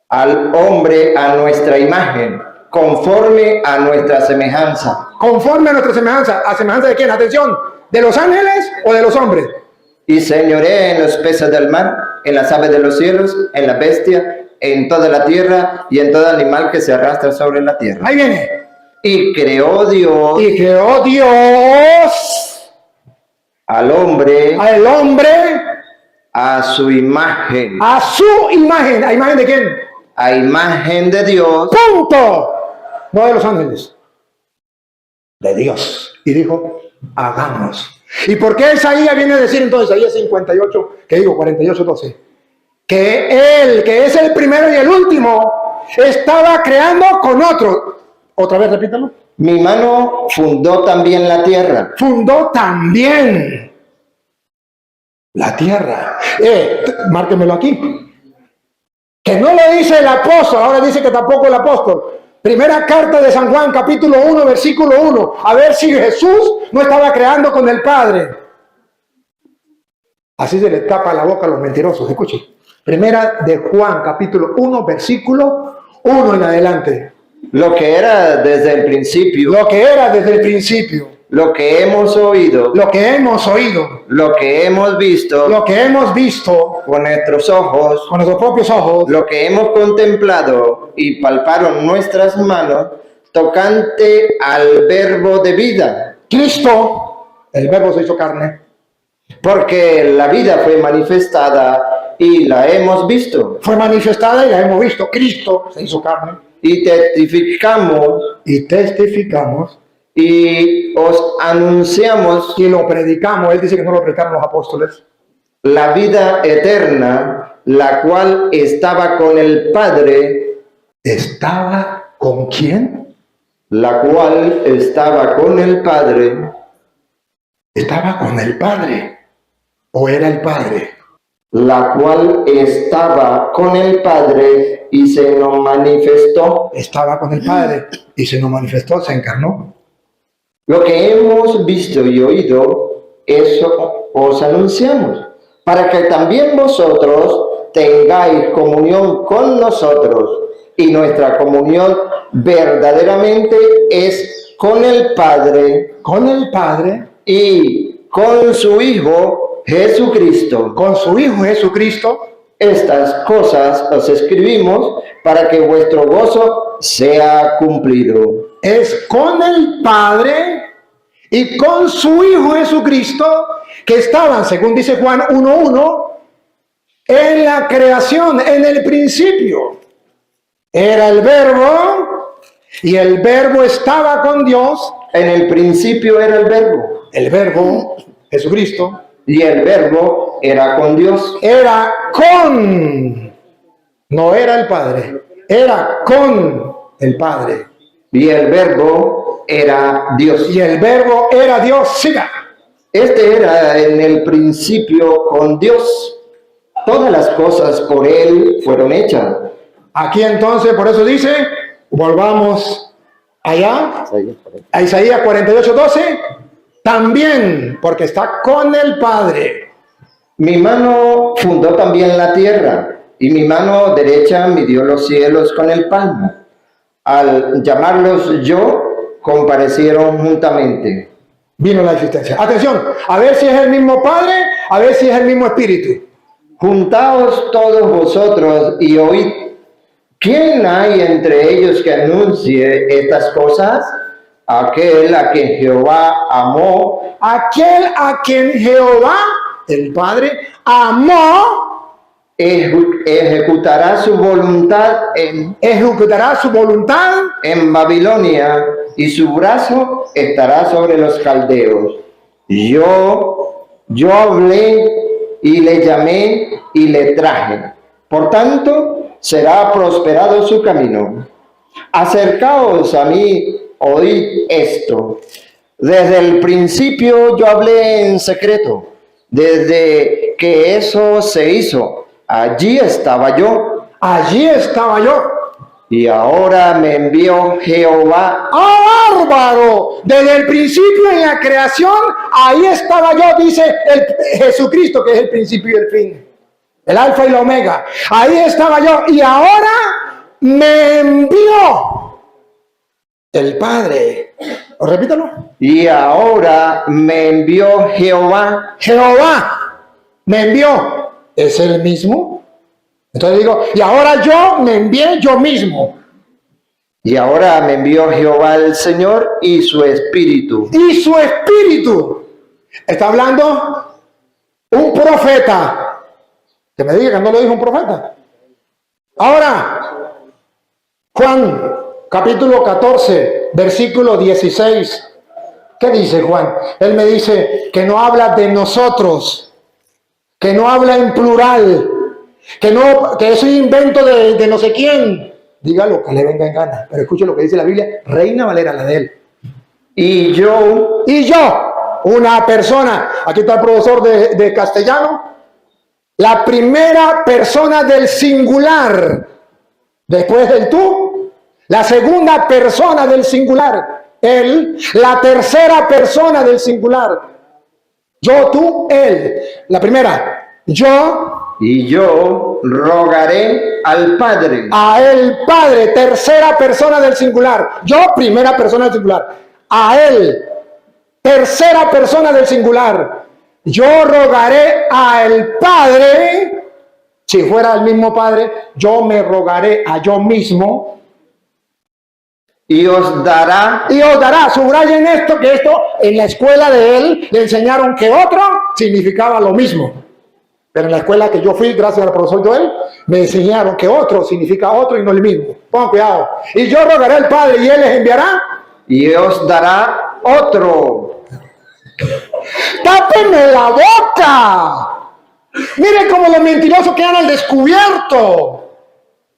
Al hombre a nuestra imagen, conforme a nuestra semejanza. Conforme a nuestra semejanza. ¿A semejanza de quién? Atención. ¿De los ángeles o de los hombres? Y señoré en los peces del mar, en las aves de los cielos, en la bestia, en toda la tierra y en todo animal que se arrastra sobre la tierra. Ahí viene. Y creó Dios Y creó Dios al hombre al hombre a su imagen. a su imagen. ¿A imagen de quién? A imagen de Dios. Punto. No de los ángeles. De Dios. Y dijo, hagamos. ¿Y por qué Isaías viene a decir entonces, Isaías 58, que digo 48:12? Que él, que es el primero y el último, estaba creando con otro. Otra vez, repítalo. Mi mano fundó también la tierra. Fundó también la tierra. Márquemelo aquí. Que no lo dice el apóstol, ahora dice que tampoco el apóstol. Primera carta de San Juan, capítulo 1, versículo 1. A ver si Jesús no estaba creando con el Padre. Así se le tapa la boca a los mentirosos. Escuchen. Primera de Juan, capítulo 1, versículo 1 en adelante. Lo que era desde el principio. Lo que era desde el principio. Lo que hemos oído. Lo que hemos oído. Lo que hemos visto. Lo que hemos visto Con nuestros ojos. con nuestros propios ojos. Lo que hemos contemplado y palparon nuestras manos tocante al verbo de vida. Cristo, el verbo se hizo carne. Porque la vida fue manifestada y la hemos visto. Fue manifestada y la hemos visto. Cristo se hizo carne. Y testificamos Y testificamos y os anunciamos y lo predicamos. Él dice que no lo predicaron los apóstoles. la vida eterna, la cual estaba con el Padre, ¿Estaba con quién? la cual estaba con el Padre, Estaba con el Padre. ¿O era el Padre? la cual estaba con el Padre y se nos manifestó. Estaba con el Padre y se nos manifestó, se encarnó. Lo que hemos visto y oído, eso os anunciamos, para que también vosotros tengáis comunión con nosotros, y nuestra comunión verdaderamente es con el Padre Con el Padre, y con su Hijo Jesucristo. con su Hijo Jesucristo. Estas cosas os escribimos para que vuestro gozo sea cumplido. Es con el Padre y con su Hijo Jesucristo, que estaban, según dice Juan 1:1, en la creación, en el principio. Era el verbo y el verbo estaba con Dios. En el principio era el verbo, El verbo, Jesucristo, y el verbo era con Dios. era con, no era el Padre, era con el Padre. Y el verbo era Dios. Y el verbo era Dios. Siga. Este era en el principio con Dios. Todas las cosas por él fueron hechas. Aquí entonces, por eso dice, volvamos allá, a Isaías 48:12, también, porque está con el Padre. Mi mano fundó también la tierra, y mi mano derecha midió los cielos con el palmo. Al llamarlos yo, comparecieron juntamente. Vino la existencia. Atención, a ver si es el mismo Padre, a ver si es el mismo Espíritu. Juntaos todos vosotros y oíd. ¿Quién hay entre ellos que anuncie estas cosas? Aquel a quien Jehová amó, Aquel a quien Jehová, el Padre, amó, ejecutará su voluntad ejecutará su voluntad en Babilonia y su brazo estará sobre los caldeos. Yo hablé y le llamé y le traje. Por tanto, será prosperado su camino. Acercaos a mí, oíd esto. Desde el principio yo hablé en secreto. Desde que eso se hizo, allí estaba yo. Allí estaba yo. Y ahora me envió Jehová. ¡Ah, bárbaro! Desde el principio en la creación, ahí estaba yo, dice Jesucristo, que es el principio y el fin. El alfa y la omega. Ahí estaba yo. Y ahora me envió el Padre. Repítalo. Y ahora me envió Jehová. Jehová me envió. ¿Es el mismo? Entonces digo, y ahora yo me envié yo mismo. Y ahora me envió Jehová el Señor y su Espíritu. Y su Espíritu. Está hablando un profeta. Que me diga que no lo dijo un profeta. Ahora, Juan, capítulo 14, versículo 16. ¿Qué dice Juan? Él me dice que no habla de nosotros, que no habla en plural, que es un invento de no sé quién. Dígalo, que le venga en gana. Pero escuche lo que dice la Biblia, Reina Valera, la de él. Y yo, una persona, aquí está el profesor de castellano, la primera persona del singular, después del tú, la segunda persona del singular, él, la tercera persona del singular, yo, tú, él, la primera, yo, y yo rogaré al Padre. A él, Padre, tercera persona del singular, yo, primera persona del singular, a él, tercera persona del singular, yo rogaré al Padre. Si fuera el mismo Padre, yo me rogaré a yo mismo. Y os dará. Subrayen esto, que esto en la escuela de él le enseñaron que otro significaba lo mismo. Pero en la escuela que yo fui, gracias al profesor Joel, me enseñaron que otro significa otro y no el mismo. Pongan cuidado. Y yo rogaré al Padre y él les enviará. Y os dará otro. ¡Tápenme la boca! Miren cómo los mentirosos quedan al descubierto.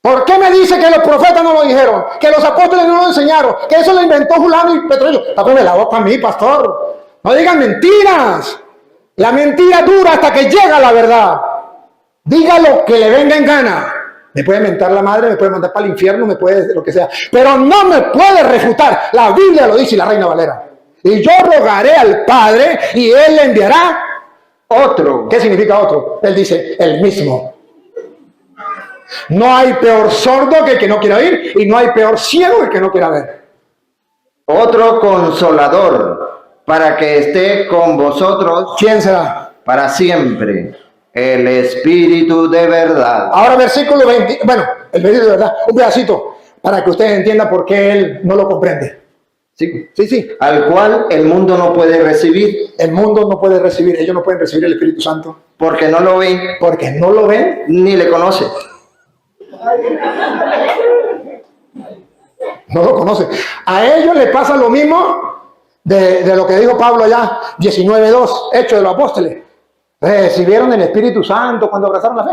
¿Por qué me dice que los profetas no lo dijeron? Que los apóstoles no lo enseñaron. Que eso lo inventó fulano y petróleo. Tápenme la boca a mí, pastor. No digan mentiras. La mentira dura hasta que llega la verdad. Dígalo que le venga en gana. Me puede mentar la madre, me puede mandar para el infierno, me puede lo que sea. Pero no me puede refutar. La Biblia lo dice y la Reina Valera. Y yo rogaré al Padre y él le enviará otro. ¿Qué significa otro? Él dice, el mismo. No hay peor sordo que el que no quiera oír y no hay peor ciego que el que no quiera ver. Otro consolador para que esté con vosotros. ¿Quién será? Para siempre. El Espíritu de verdad. Ahora versículo 20, el versículo de verdad, un pedacito, para que ustedes entiendan por qué él no lo comprende. Sí. Sí. Al cual el mundo no puede recibir. El mundo no puede recibir, ellos no pueden recibir el Espíritu Santo. Porque no lo ven. Porque no lo ven. Ni le conocen. No lo conocen. A ellos les pasa lo mismo de lo que dijo Pablo allá, 19:2, Hechos de los Apóstoles. Recibieron el Espíritu Santo cuando abrazaron la fe.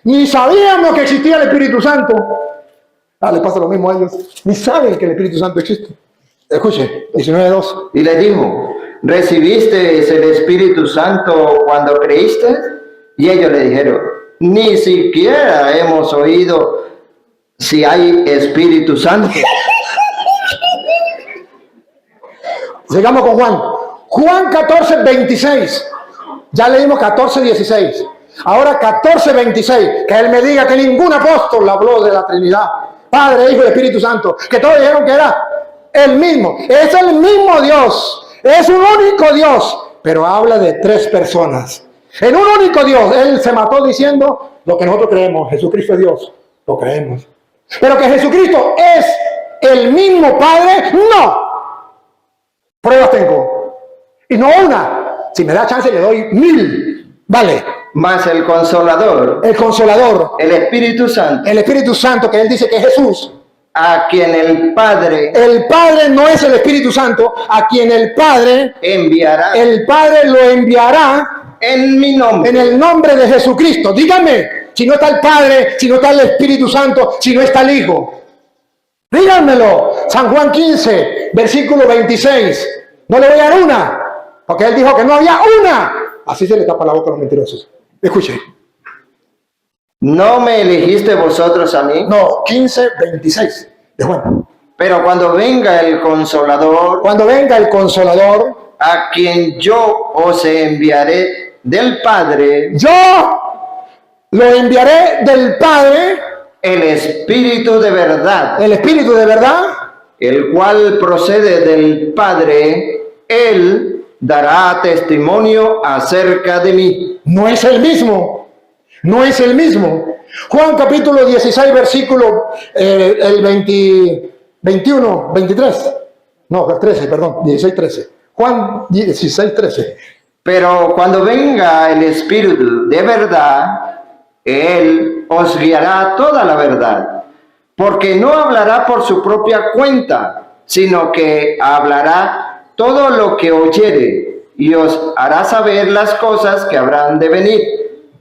Ni sabíamos que existía el Espíritu Santo. Les pasa lo mismo a ellos. Ni saben que el Espíritu Santo existe. Escuche, 19:2. Y le dijo, ¿recibiste el Espíritu Santo cuando creíste? Y ellos le dijeron, ni siquiera hemos oído si hay Espíritu Santo. Sigamos con Juan. Juan 14:26. Ya leímos 14:16. Ahora 14:26. Que él me diga que ningún apóstol habló de la Trinidad. Padre, Hijo y Espíritu Santo. Que todos dijeron que era el mismo. Es el mismo Dios. Es un único Dios. Pero habla de tres personas. En un único Dios. Él se mató diciendo lo que nosotros creemos. Jesucristo es Dios. Lo creemos. Pero que Jesucristo es el mismo Padre, no. Pruebas tengo. Y no una. Si me da chance le doy 1000. Vale. Mas el Consolador, el Consolador, el Espíritu Santo, el Espíritu Santo, que él dice que es Jesús. a quien el Padre El Padre no es el Espíritu Santo, a quien el Padre lo enviará en mi nombre. en el nombre de Jesucristo. Díganme, si no está el Padre, si no está el Espíritu Santo, si no está el Hijo. Díganmelo. San Juan 15, versículo 26. No le voy a dar una, porque él dijo que no había una. Así se le tapa la boca a los mentirosos. Escuche. ¿No me elegiste vosotros a mí? No, 15, 26 de Juan. Pero cuando venga el Consolador, Cuando venga el Consolador, a quien yo os enviaré del Padre, yo lo enviaré del Padre, el Espíritu de verdad, el Espíritu de verdad, el cual procede del Padre, Él dará testimonio acerca de mí. no es el mismo. No es el mismo. Juan capítulo 16, versículo el 21, 23. No, 13, perdón, 16, 13. Juan 16, 13. Pero cuando venga el Espíritu de verdad, Él os guiará a toda la verdad, porque no hablará por su propia cuenta, sino que hablará todo lo que oyere y os hará saber las cosas que habrán de venir.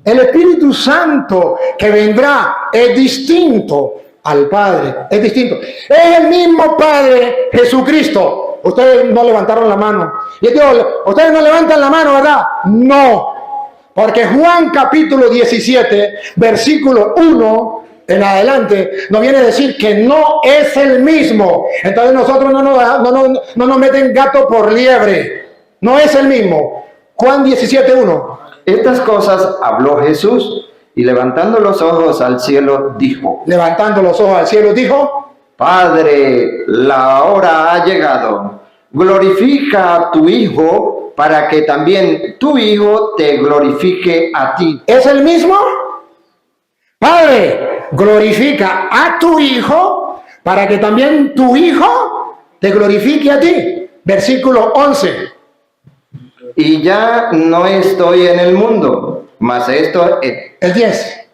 El Espíritu Santo que vendrá es distinto al Padre, es distinto. Es el mismo Padre Jesucristo. Ustedes no levantaron la mano. Y yo digo, ustedes no levantan la mano, ¿verdad? No. Porque Juan capítulo 17, versículo 1 en adelante, nos viene a decir que no es el mismo. Entonces nosotros no nos meten gato por liebre. No es el mismo. Juan 17, 1. Estas cosas habló Jesús y levantando los ojos al cielo dijo: Levantando los ojos al cielo dijo: Padre, la hora ha llegado. Glorifica a tu Hijo para que también tu Hijo te glorifique a ti. ¿Es el mismo? Padre, glorifica a tu Hijo para que también tu Hijo te glorifique a ti. Versículo 11. Y ya no estoy en el mundo, mas esto es. El 10.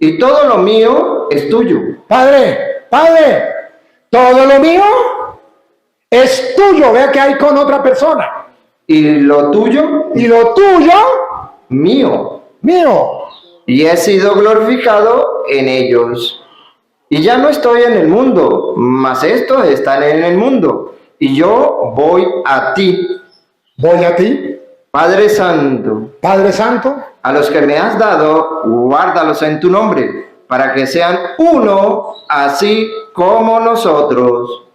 Y todo lo mío es tuyo. Padre, todo lo mío es tuyo. Vea que hay con otra persona. Y lo tuyo, Y lo tuyo, mío. mío. Y he sido glorificado en ellos. Y ya no estoy en el mundo, mas estos están en el mundo. Y yo voy a ti. Voy a ti, Padre Santo, Padre Santo, a los que me has dado, guárdalos en tu nombre, para que sean uno, así como nosotros.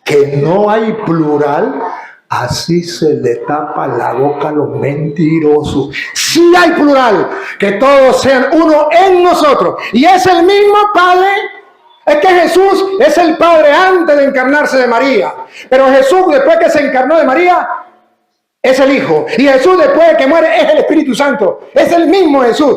que no hay plural, así se le tapa la boca a los mentirosos. Sí hay plural, que todos sean uno en nosotros. Y es el mismo Padre. Es que Jesús es el Padre antes de encarnarse de María. Pero Jesús, después que se encarnó de María, es el Hijo. Y Jesús, después de que muere, es el Espíritu Santo. Es el mismo Jesús.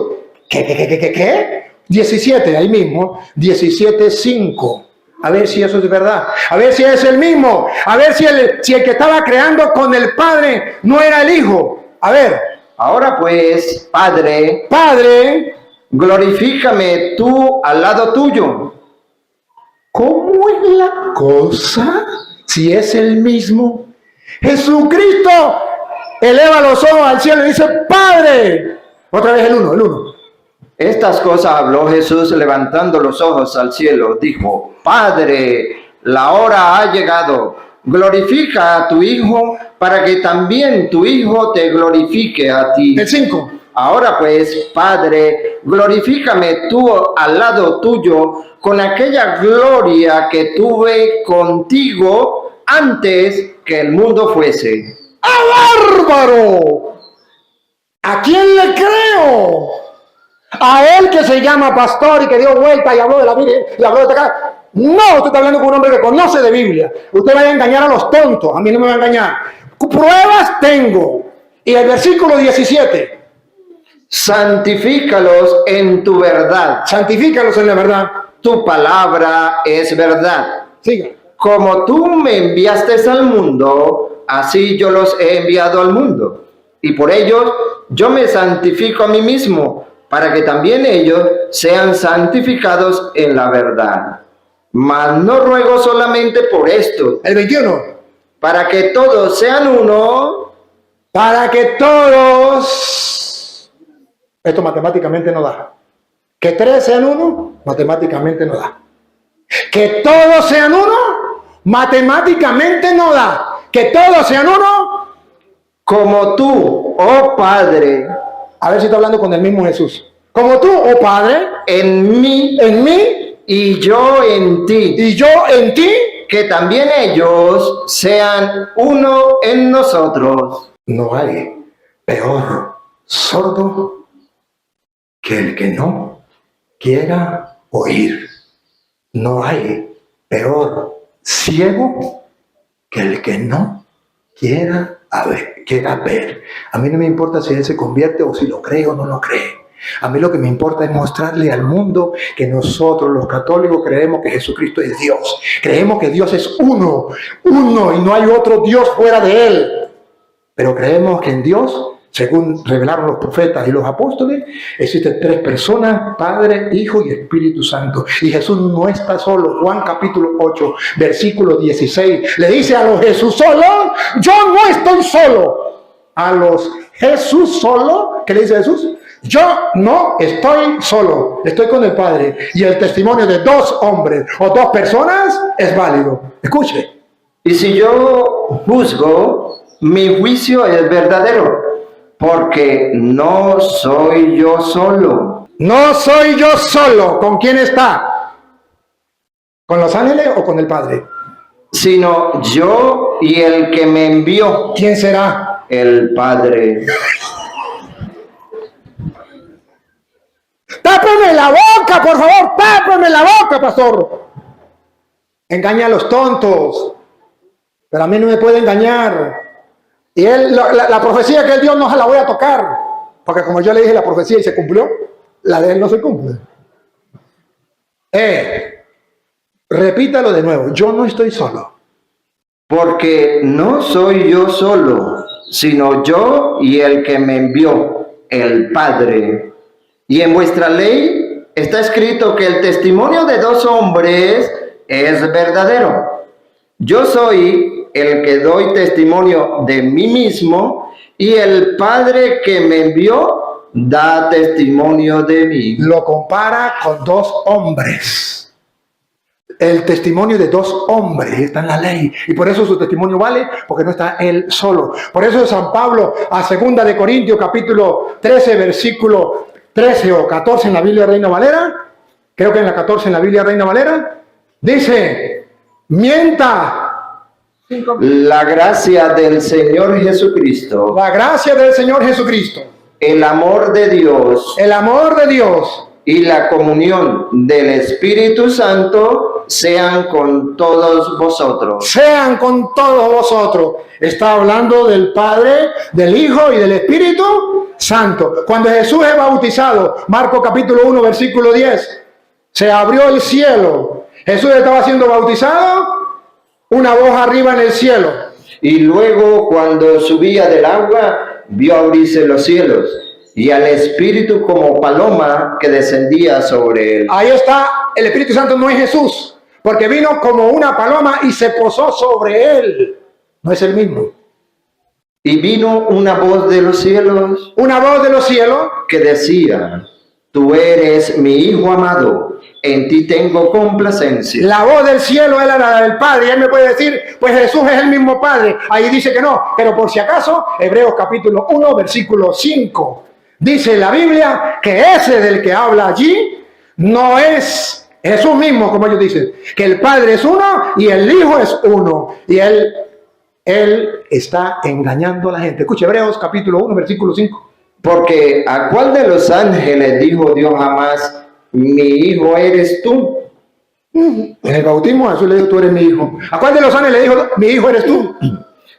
¿Qué? 17, ahí mismo. 17:5. A ver si eso es verdad. A ver si es el mismo. A ver si el que estaba creando con el Padre no era el Hijo. A ver. Ahora pues, Padre, glorifícame tú al lado tuyo. ¿Cómo es la cosa? Si es el mismo. Jesucristo eleva los ojos al cielo y dice: Padre. Otra vez el uno. Estas cosas habló Jesús levantando los ojos al cielo. Dijo: Padre, la hora ha llegado. Glorifica a tu Hijo para que también tu Hijo te glorifique a ti. El 5. Ahora pues, Padre, glorifícame tú al lado tuyo con aquella gloria que tuve contigo antes que el mundo fuese. ¡Ah, bárbaro! ¿A quién le creo? ¿A él que se llama pastor y que dio vuelta y habló de la Biblia y habló de acá? No, usted está hablando con un hombre que conoce de Biblia. Usted va a engañar a los tontos, a mí no me va a engañar. Pruebas tengo. Y el versículo 17. Santifícalos en tu verdad. Santifícalos en la verdad. Tu palabra es verdad. Siga. Como tú me enviaste al mundo, así yo los he enviado al mundo. y por ellos yo me santifico a mí mismo, para que también ellos sean santificados en la verdad. Mas no ruego solamente por esto, El 21. para que todos sean uno, Para que todos, esto matemáticamente no da. Que 3 sean uno, matemáticamente no da. Que todos sean uno, matemáticamente no da. Que todos sean uno, como tú, oh Padre, a ver si está hablando con el mismo Jesús. Como tú, oh Padre, en mí y yo en ti, y yo en ti, que también ellos sean uno en nosotros. no hay peor sordo que el que no quiera oír. No hay peor ciego que el que no quiera ver. A mí no me importa si él se convierte o si lo cree o no lo cree. A mí lo que me importa es mostrarle al mundo que nosotros los católicos creemos que Jesucristo es Dios. Creemos que Dios es uno y no hay otro Dios fuera de Él. Pero creemos que en Dios, según revelaron los profetas y los apóstoles, existen 3 personas, Padre, Hijo y Espíritu Santo. Y Jesús no está solo. Juan capítulo 8, versículo 16, le dice a los Jesús solo, yo no estoy solo. A los Jesús solo, ¿qué le dice Jesús? Yo no estoy solo, estoy con el Padre. Y el testimonio de 2 hombres o 2 personas es válido. Escuche. Y si yo juzgo, mi juicio es verdadero, porque no soy yo solo. No soy yo solo. ¿Con quién está? ¿Con los ángeles o con el Padre? Sino yo y el que me envió, ¿Quién será? el Padre. ¡Tápeme la boca, por favor! ¡Tápeme la boca, pastor! Engaña a los tontos. Pero a mí no me puede engañar. Y él, la profecía que él dio no se la voy a tocar. Porque como yo le dije la profecía y se cumplió, la de él no se cumple. Repítalo de nuevo. Yo no estoy solo. Porque no soy yo solo, sino yo y el que me envió, el Padre. Y en vuestra ley está escrito que el testimonio de 2 hombres es verdadero. Yo soy el que doy testimonio de mí mismo, y el Padre que me envió da testimonio de mí. Lo compara con 2 hombres. El testimonio de 2 hombres está en la ley. Y por eso su testimonio vale, porque no está él solo. Por eso San Pablo, a 2 de Corintios, capítulo 13, versículo 13 o 14 en la Biblia Reina Valera, creo que en la 14 en la Biblia Reina Valera, dice, mienta. La gracia del Señor Jesucristo, La gracia del Señor Jesucristo, el amor de Dios el amor de Dios y la comunión del Espíritu Santo sean con todos vosotros. sean con todos vosotros. Está hablando del Padre, del Hijo y del Espíritu Santo. Cuando Jesús es bautizado, Marcos capítulo 1, versículo 10, se abrió el cielo. Jesús estaba siendo bautizado, una voz arriba en el cielo. Y luego, cuando subía del agua, vio abrirse los cielos y al Espíritu como paloma que descendía sobre él. Ahí está, el Espíritu Santo no es Jesús, porque vino como una paloma y se posó sobre él. No es el mismo. Y vino una voz de los cielos Una voz de los cielos que decía: Tú eres mi Hijo amado, en ti tengo complacencia. La voz del cielo era la del Padre. Y él me puede decir, pues Jesús es el mismo Padre. Ahí dice que no. Pero por si acaso, Hebreos capítulo 1, versículo 5. Dice la Biblia que ese del que habla allí no es Jesús mismo, como ellos dicen. Que el Padre es uno y el Hijo es uno. Y él está engañando a la gente. Escuche Hebreos capítulo 1, versículo 5. Porque ¿a cuál de los ángeles dijo Dios jamás: mi hijo eres tú? En el bautismo Jesús le dijo, tú eres mi hijo. ¿A cuál de los ángeles le dijo, mi hijo eres tú?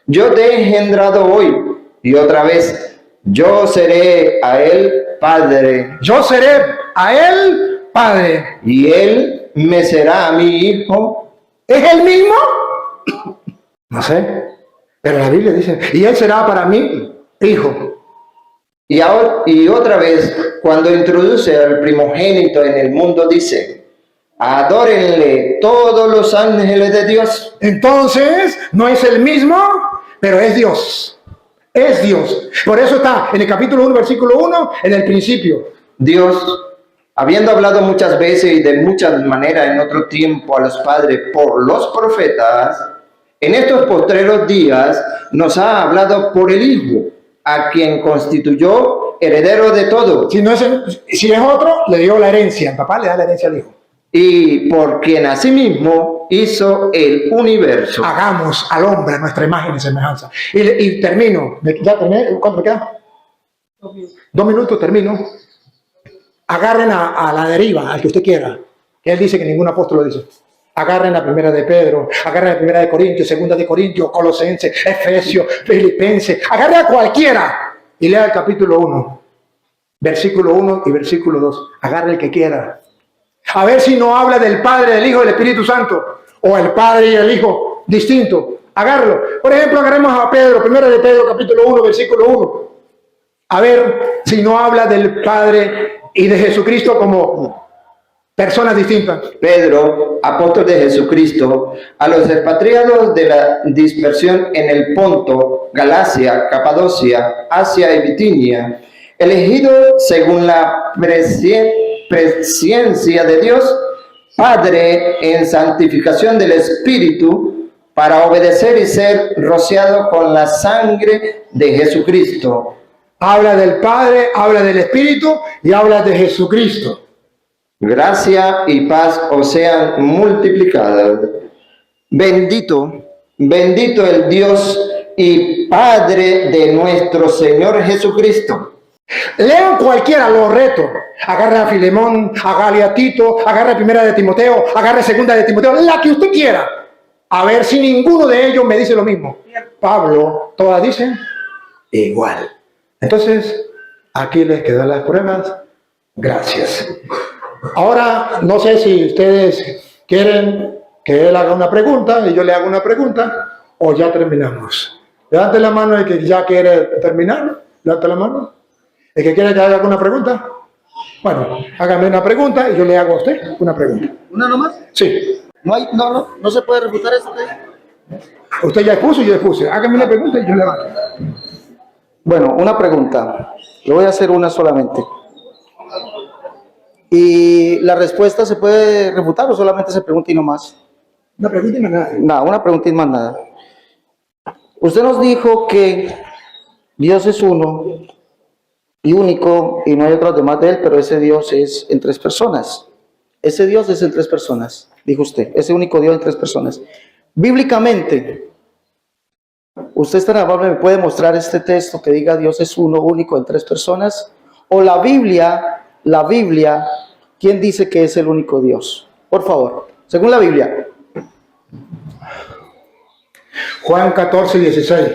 Yo te he engendrado hoy, y otra vez, yo seré a él padre, Yo seré a él Padre. y él me será a mi hijo. ¿Es el mismo? No sé. Pero la Biblia dice, y él será para mí Hijo. Y otra vez, cuando introduce al primogénito en el mundo, dice, adórenle todos los ángeles de Dios. Entonces, no es el mismo, pero es Dios. Es Dios. Por eso está en el capítulo 1, versículo 1, en el principio. Dios, habiendo hablado muchas veces y de muchas maneras en otro tiempo a los padres por los profetas, en estos postreros días nos ha hablado por el Hijo, a quien constituyó heredero de todo. Si es otro, le dio la herencia. El papá le da la herencia al hijo. Y por quien asimismo hizo el universo. Hagamos al hombre a nuestra imagen y semejanza. Y termino. ¿Ya terminé? ¿Cuánto me queda? 2 minutos, termino. Agarren a la deriva, al que usted quiera. Que él dice que ningún apóstol lo dice. Agarren la primera de Pedro, agarren la primera de Corintios, segunda de Corintios, Colosenses, Efesios, Filipenses. Agarren a cualquiera y lea el capítulo 1, versículo 1 y versículo 2. Agarre el que quiera. A ver si no habla del Padre, del Hijo y del Espíritu Santo, o el Padre y el Hijo distinto. Agárralo. Por ejemplo, agarremos a Pedro, primera de Pedro, capítulo 1, versículo 1. A ver si no habla del Padre y de Jesucristo como personas distintas. Pedro, apóstol de Jesucristo, a los expatriados de la dispersión en el Ponto, Galacia, Capadocia, Asia y Bitinia, elegidos según la presciencia de Dios, Padre, en santificación del Espíritu, para obedecer y ser rociado con la sangre de Jesucristo. Habla del Padre, habla del Espíritu y habla de Jesucristo. Gracia y paz os sean multiplicadas. Bendito el Dios y Padre de nuestro Señor Jesucristo. Lean cualquiera, los reto. Agarre a Filemón, agarre a Tito, agarre primera de Timoteo, agarre segunda de Timoteo, la que usted quiera. A ver si ninguno de ellos me dice lo mismo. Pablo, todas dicen igual. Entonces, aquí les quedan las pruebas. Gracias. Ahora, no sé si ustedes quieren que él haga una pregunta y yo le haga una pregunta, o ya terminamos. Levante la mano el que ya quiere terminar. Levante la mano. El que quiere que haga una pregunta. Bueno, hágame una pregunta y yo le hago a usted una pregunta. ¿Una nomás? Sí. No se puede refutar esto. Usted ya expuso y yo expuse. Hágame una pregunta y yo le hago. Bueno, una pregunta. Le voy a hacer una solamente. ¿Y la respuesta se puede refutar o solamente se pregunta y no más? Una pregunta y más nada. No, una pregunta y más nada. Usted nos dijo que Dios es uno y único y no hay otro demás de él, pero ese Dios es en 3 personas. Ese Dios es en 3 personas, dijo usted. Ese único Dios en 3 personas. Bíblicamente, ¿usted es tan amable, me puede mostrar este texto que diga Dios es uno, único en 3 personas? O la Biblia, ¿quién dice que es el único Dios? Por favor, según la Biblia. Juan 14, 16.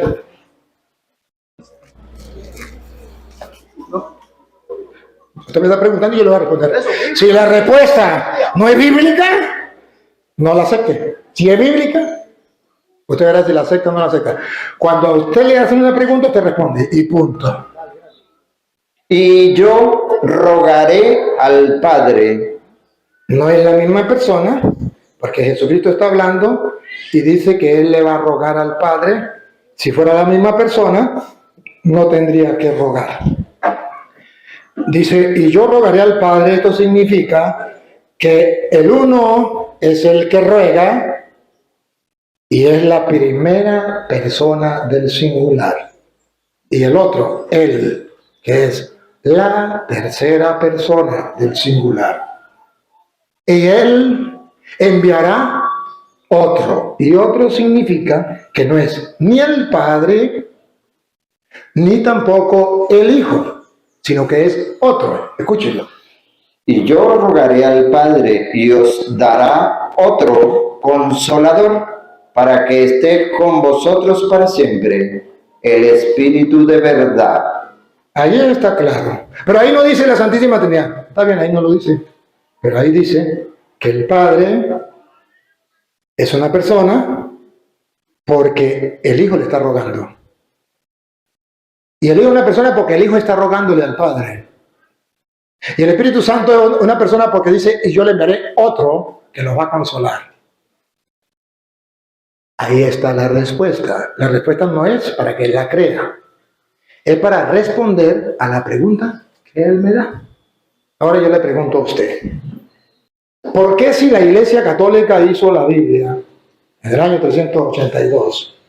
Usted me está preguntando y yo le voy a responder. Si la respuesta no es bíblica, no la acepte. Si es bíblica, usted verá si la acepta o no la acepta. Cuando a usted le hacen una pregunta, usted responde y punto. Y yo rogaré al Padre. No es la misma persona, porque Jesucristo está hablando y dice que Él le va a rogar al Padre. Si fuera la misma persona, no tendría que rogar. Dice, y yo rogaré al Padre. Esto significa que el uno es el que ruega y es la primera persona del singular. Y el otro, Él, que es la tercera persona del singular. Y Él enviará otro. Y otro significa que no es ni el Padre, ni tampoco el Hijo, sino que es otro. Escúchenlo. Y yo rogaré al Padre y os dará otro consolador para que esté con vosotros para siempre, el Espíritu de verdad. Ahí está claro. Pero ahí no dice la Santísima Trinidad. Está bien, ahí no lo dice. Pero ahí dice que el Padre es una persona porque el Hijo le está rogando. Y el Hijo es una persona porque el Hijo está rogándole al Padre. Y el Espíritu Santo es una persona porque dice, y yo le enviaré otro que los va a consolar. Ahí está la respuesta. La respuesta no es para que él la crea. Es para responder a la pregunta que él me da. Ahora yo le pregunto a usted. ¿Por qué si la Iglesia Católica hizo la Biblia en el año 382?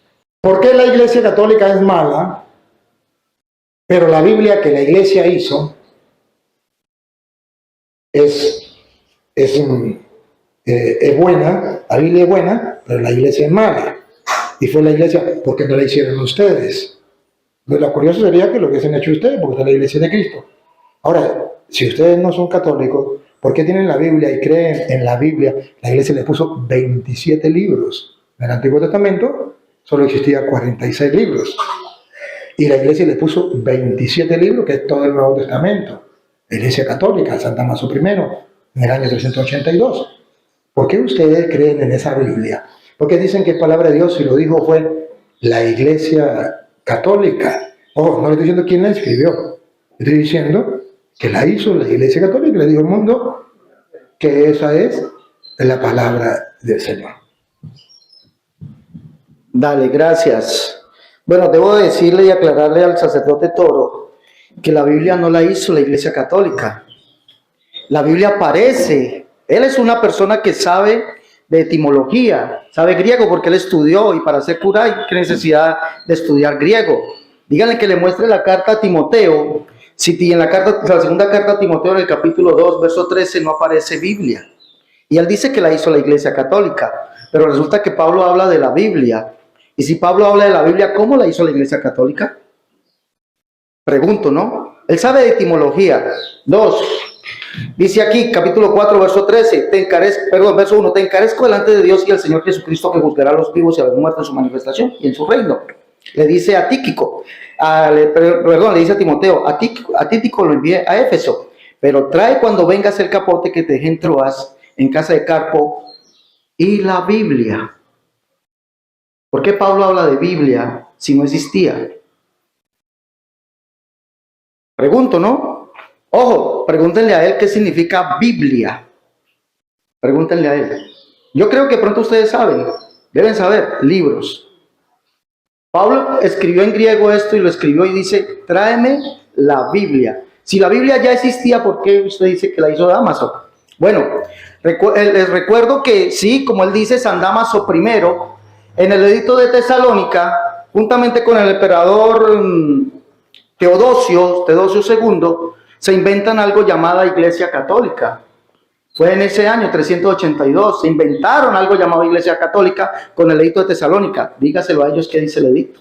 ¿Por qué la Iglesia Católica es mala, pero la Biblia que la Iglesia hizo es buena, la Biblia es buena, pero la Iglesia es mala? Y fue la Iglesia, ¿por qué no la hicieron ustedes? Lo curioso sería que lo hubiesen hecho ustedes, porque es la Iglesia de Cristo. Ahora, si ustedes no son católicos, ¿por qué tienen la Biblia y creen en la Biblia? La Iglesia le puso 27 libros. En el Antiguo Testamento solo existía 46 libros. Y la Iglesia le puso 27 libros, que es todo el Nuevo Testamento. La Iglesia Católica, San Damaso I, en el año 382. ¿Por qué ustedes creen en esa Biblia? Porque dicen que es palabra de Dios y lo dijo fue la Iglesia Católica. Oh, no le estoy diciendo quién la escribió. Estoy diciendo que la hizo la Iglesia Católica y le dijo al mundo que esa es la palabra del Señor. Dale, gracias. Bueno, debo decirle y aclararle al sacerdote Toro que la Biblia no la hizo la Iglesia Católica. La Biblia aparece. Él es una persona que sabe de etimología, sabe griego porque él estudió, y para ser cura hay necesidad de estudiar griego. Díganle que le muestre la carta a Timoteo. Si en la segunda carta a Timoteo, en el capítulo 2, verso 13, no aparece Biblia. Y él dice que la hizo la Iglesia Católica, pero resulta que Pablo habla de la Biblia. Y si Pablo habla de la Biblia, ¿cómo la hizo la Iglesia Católica? Pregunto, ¿no? Él sabe de etimología. 2. Dice aquí, capítulo 4, verso 13, verso 1, te encarezco delante de Dios y el Señor Jesucristo, que juzgará a los vivos y a los muertos en su manifestación y en su reino. Le dice a Tíquico, le dice a Timoteo, a Tíquico lo envié a Éfeso, pero trae cuando vengas el capote que te dejé en Troas, en casa de Carpo, y la Biblia. ¿Por qué Pablo habla de Biblia si no existía? Pregunto, ¿no? Ojo, pregúntenle a él qué significa Biblia. Pregúntenle a él. Yo creo que pronto ustedes saben, deben saber, libros. Pablo escribió en griego esto y lo escribió y dice, tráeme la Biblia. Si la Biblia ya existía, ¿por qué usted dice que la hizo Dámaso? Bueno, les recuerdo que sí, como él dice, San Dámaso I, en el edicto de Tesalónica, juntamente con el emperador Teodosio II, se inventan algo llamada Iglesia Católica. Fue en ese año 382, se inventaron algo llamado Iglesia Católica con el edicto de Tesalónica. Dígaselo a ellos qué dice el edicto.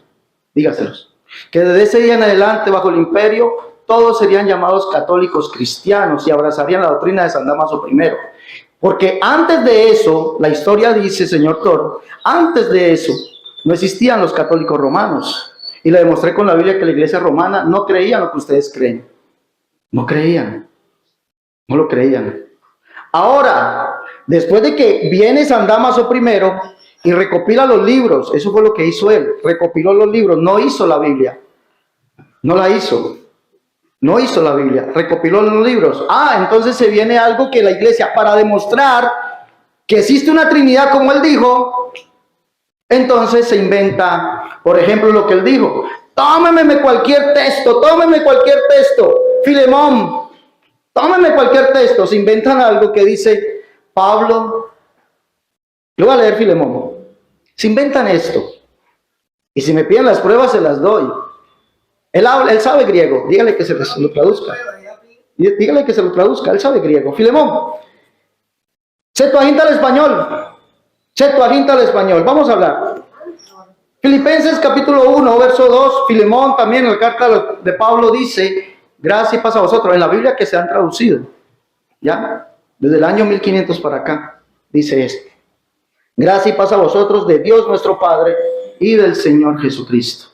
Dígaselos. Que desde ese día en adelante, bajo el imperio, todos serían llamados católicos cristianos y abrazarían la doctrina de San Dámaso I. Porque antes de eso, la historia dice, señor Toro, antes de eso no existían los católicos romanos. Y le demostré con la Biblia que la iglesia romana no creía lo que ustedes creen. No creían. No lo creían. Ahora, después de que viene San Dámaso I y recopila los libros, eso fue lo que hizo él, recopiló los libros, no hizo la Biblia. No la hizo. No hizo la Biblia, recopiló los libros. Entonces se viene algo que la iglesia, para demostrar que existe una Trinidad como él dijo, entonces se inventa, por ejemplo, lo que él dijo. Tómeme cualquier texto, Filemón, tómeme cualquier texto. Se inventan algo que dice Pablo. Yo voy a leer Filemón. Se inventan esto. Y si me piden las pruebas, se las doy. Él sabe griego, dígale que se lo traduzca. Dígale que se lo traduzca, él sabe griego. Filemón, Septuaginta al español, vamos a hablar. Filipenses capítulo 1, verso 2, Filemón también en la carta de Pablo dice, gracia y paz a vosotros, en la Biblia que se han traducido, ¿ya? Desde el año 1500 para acá, dice esto. Gracia y paz a vosotros de Dios nuestro Padre y del Señor Jesucristo.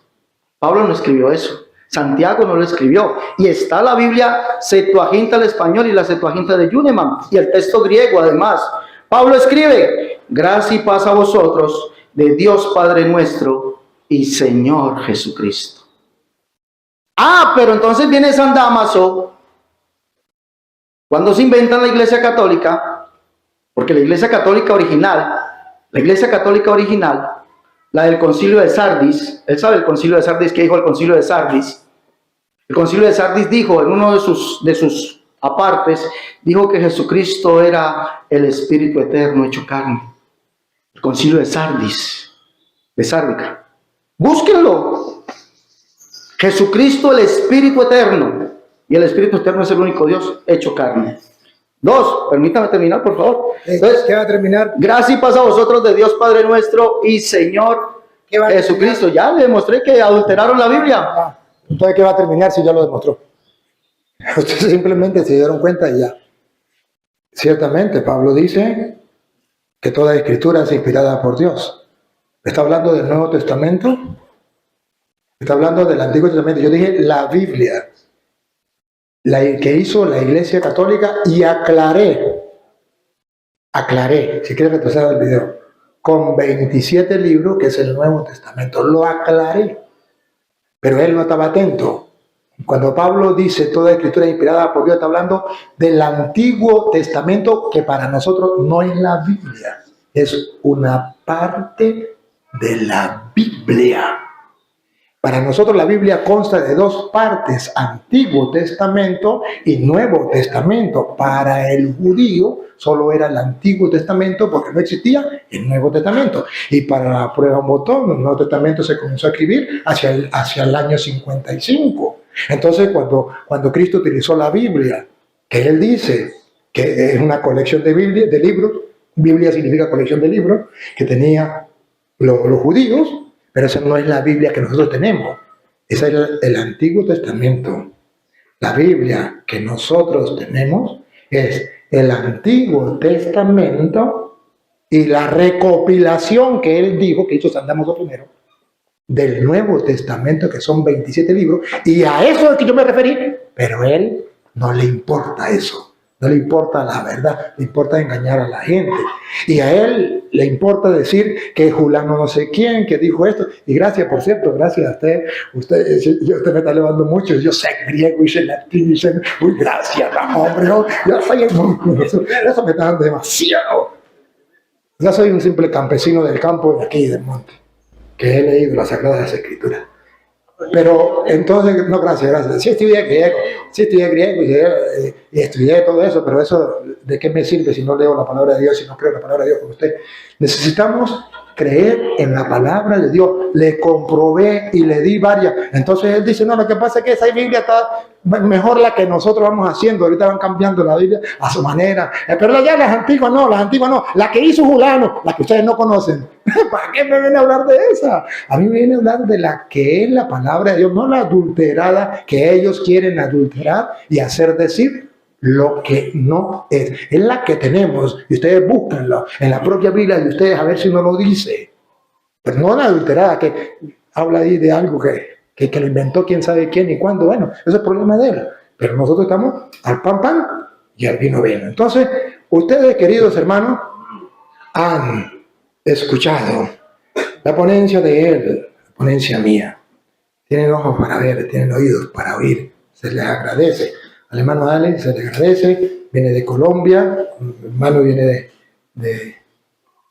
Pablo no escribió eso. Santiago no lo escribió. Y está la Biblia Septuaginta al español y la Septuaginta de Yuneman. Y el texto griego además. Pablo escribe, gracia y paz a vosotros de Dios Padre nuestro y Señor Jesucristo. Ah, pero entonces viene San Dámaso. Cuando se inventa la Iglesia Católica, porque la Iglesia Católica original, la del Concilio de Sardis, él sabe el Concilio de Sardis, ¿qué dijo el Concilio de Sardis? El Concilio de Sardis dijo, en uno de sus apartes, dijo que Jesucristo era el Espíritu Eterno hecho carne. El Concilio de Sardis, de Sárdica. Búsquenlo. Jesucristo, el Espíritu Eterno. Y el Espíritu Eterno es el único Dios hecho carne. 2, permítame terminar, por favor. Entonces, ¿Qué va a terminar? gracia y paz a vosotros de Dios Padre nuestro y Señor ¿Qué va a Jesucristo. Ya le demostré que adulteraron la Biblia. Ah, entonces, ¿qué va a terminar si ya lo demostró? Ustedes simplemente se dieron cuenta y ya. Ciertamente, Pablo dice que toda escritura es inspirada por Dios. ¿Está hablando del Nuevo Testamento? ¿Está hablando del Antiguo Testamento? Yo dije la Biblia, la que hizo la Iglesia Católica, y aclaré, si quieres retroceder el video, con 27 libros, que es el Nuevo Testamento. Lo aclaré, pero él no estaba atento. Cuando Pablo dice toda escritura inspirada por Dios, está hablando del Antiguo Testamento, que para nosotros no es la Biblia, es una parte de la Biblia. Para nosotros la Biblia consta de 2 partes, Antiguo Testamento y Nuevo Testamento. Para el judío solo era el Antiguo Testamento porque no existía el Nuevo Testamento. Y para la prueba un botón, el Nuevo Testamento se comenzó a escribir hacia el año 55. Entonces cuando Cristo utilizó la Biblia, que él dice que es una colección de libros, Biblia significa colección de libros, que tenía los judíos, pero esa no es la Biblia que nosotros tenemos. Ese es el Antiguo Testamento. La Biblia que nosotros tenemos es el Antiguo Testamento y la recopilación que él dijo, que hizo San Dámaso primero, del Nuevo Testamento, que son 27 libros. Y a eso es al que yo me referí. Pero a él no le importa eso. No le importa la verdad, le importa engañar a la gente. Y a él le importa decir que Julano no sé quién, que dijo esto. Y gracias, por cierto, gracias a usted. Usted me está elevando mucho. Yo sé griego y sé latín y sé... Uy, gracias, hombre. Yo soy eso me está dando demasiado. Yo soy un simple campesino del campo de aquí, del monte, que he leído las Sagradas Escrituras. Pero entonces, no, gracias. Sí estudié griego y estudié todo eso, pero eso, ¿de qué me sirve si no leo la palabra de Dios, si no creo en la palabra de Dios como usted? Necesitamos creer en la palabra de Dios. Le comprobé y le di varias. Entonces él dice, no, lo que pasa es que esa Biblia está mejor la que nosotros vamos haciendo. Ahorita van cambiando la Biblia a su manera. Pero ya las antiguas no. La que hizo Julano, la que ustedes no conocen. ¿Para qué me viene a hablar de esa? A mí me viene a hablar de la que es la palabra de Dios, no la adulterada que ellos quieren adulterar y hacer decir lo que no es. Es la que tenemos, y ustedes búsquenlo en la propia Biblia de ustedes a ver si no lo dice. Pero no la adulterada que habla ahí de algo que lo inventó quién sabe quién y cuándo. Bueno, ese es el problema de él. Pero nosotros estamos al pan y al vino. Entonces, ustedes, queridos hermanos, han escuchado la ponencia de él, la ponencia mía. Tienen ojos para ver, tienen oídos para oír. Se les agradece. Al hermano Alex se le agradece, viene de Colombia, el hermano viene de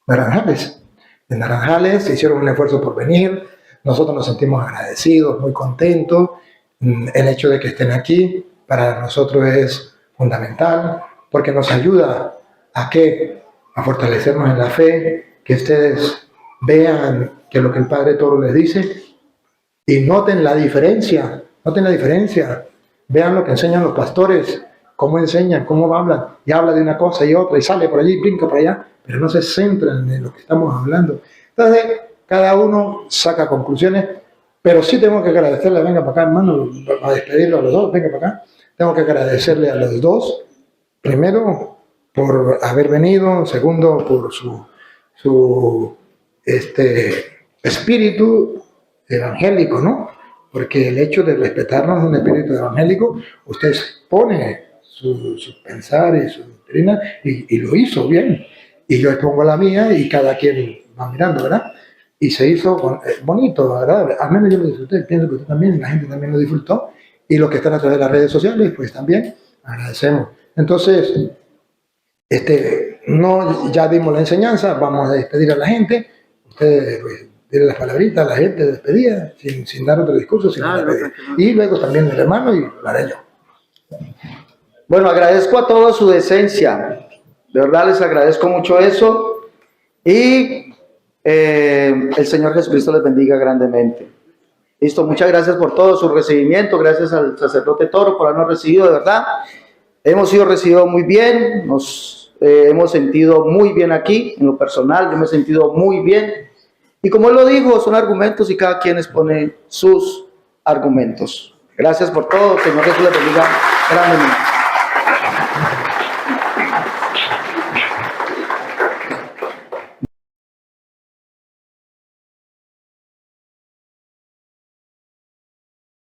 Naranjales. De Naranjales, se hicieron un esfuerzo por venir. Nosotros nos sentimos agradecidos, muy contentos. El hecho de que estén aquí para nosotros es fundamental porque nos ayuda a fortalecernos en la fe, que ustedes vean que lo que el Padre Toro les dice y noten la diferencia. Vean lo que enseñan los pastores, cómo enseñan, cómo hablan, y habla de una cosa y otra, y sale por allí, brinca por allá, pero no se centran en lo que estamos hablando. Entonces, cada uno saca conclusiones, pero sí tengo que agradecerle, venga para acá, hermano, a despedirlo a los dos, venga para acá. Tengo que agradecerle a los dos, primero, por haber venido, segundo, por su espíritu evangélico, ¿no? Porque el hecho de respetarnos un espíritu evangélico, usted pone su pensar y su doctrina y lo hizo bien. Y yo expongo la mía y cada quien va mirando, ¿verdad? Y se hizo bonito, ¿verdad? Al menos yo lo disfruté, pienso que usted también, la gente también lo disfrutó. y los que están a través de las redes sociales, pues también agradecemos. Entonces, no, ya dimos la enseñanza, vamos a despedir a la gente. Ustedes, pues, denle las palabritas a la gente de despedida, sin dar otro discurso, sino despedir. Y luego también el hermano y lo haré yo. Bueno, agradezco a todos su decencia. De verdad les agradezco mucho eso. Y el Señor Jesucristo les bendiga grandemente. Listo, muchas gracias por todo su recibimiento. Gracias al sacerdote Toro por habernos recibido, de verdad. Hemos sido recibidos muy bien. Nos hemos sentido muy bien aquí. En lo personal, yo me he sentido muy bien. Y como él lo dijo, son argumentos y cada quien expone sus argumentos. Gracias por todo. Señor Jesús les bendiga grandemente.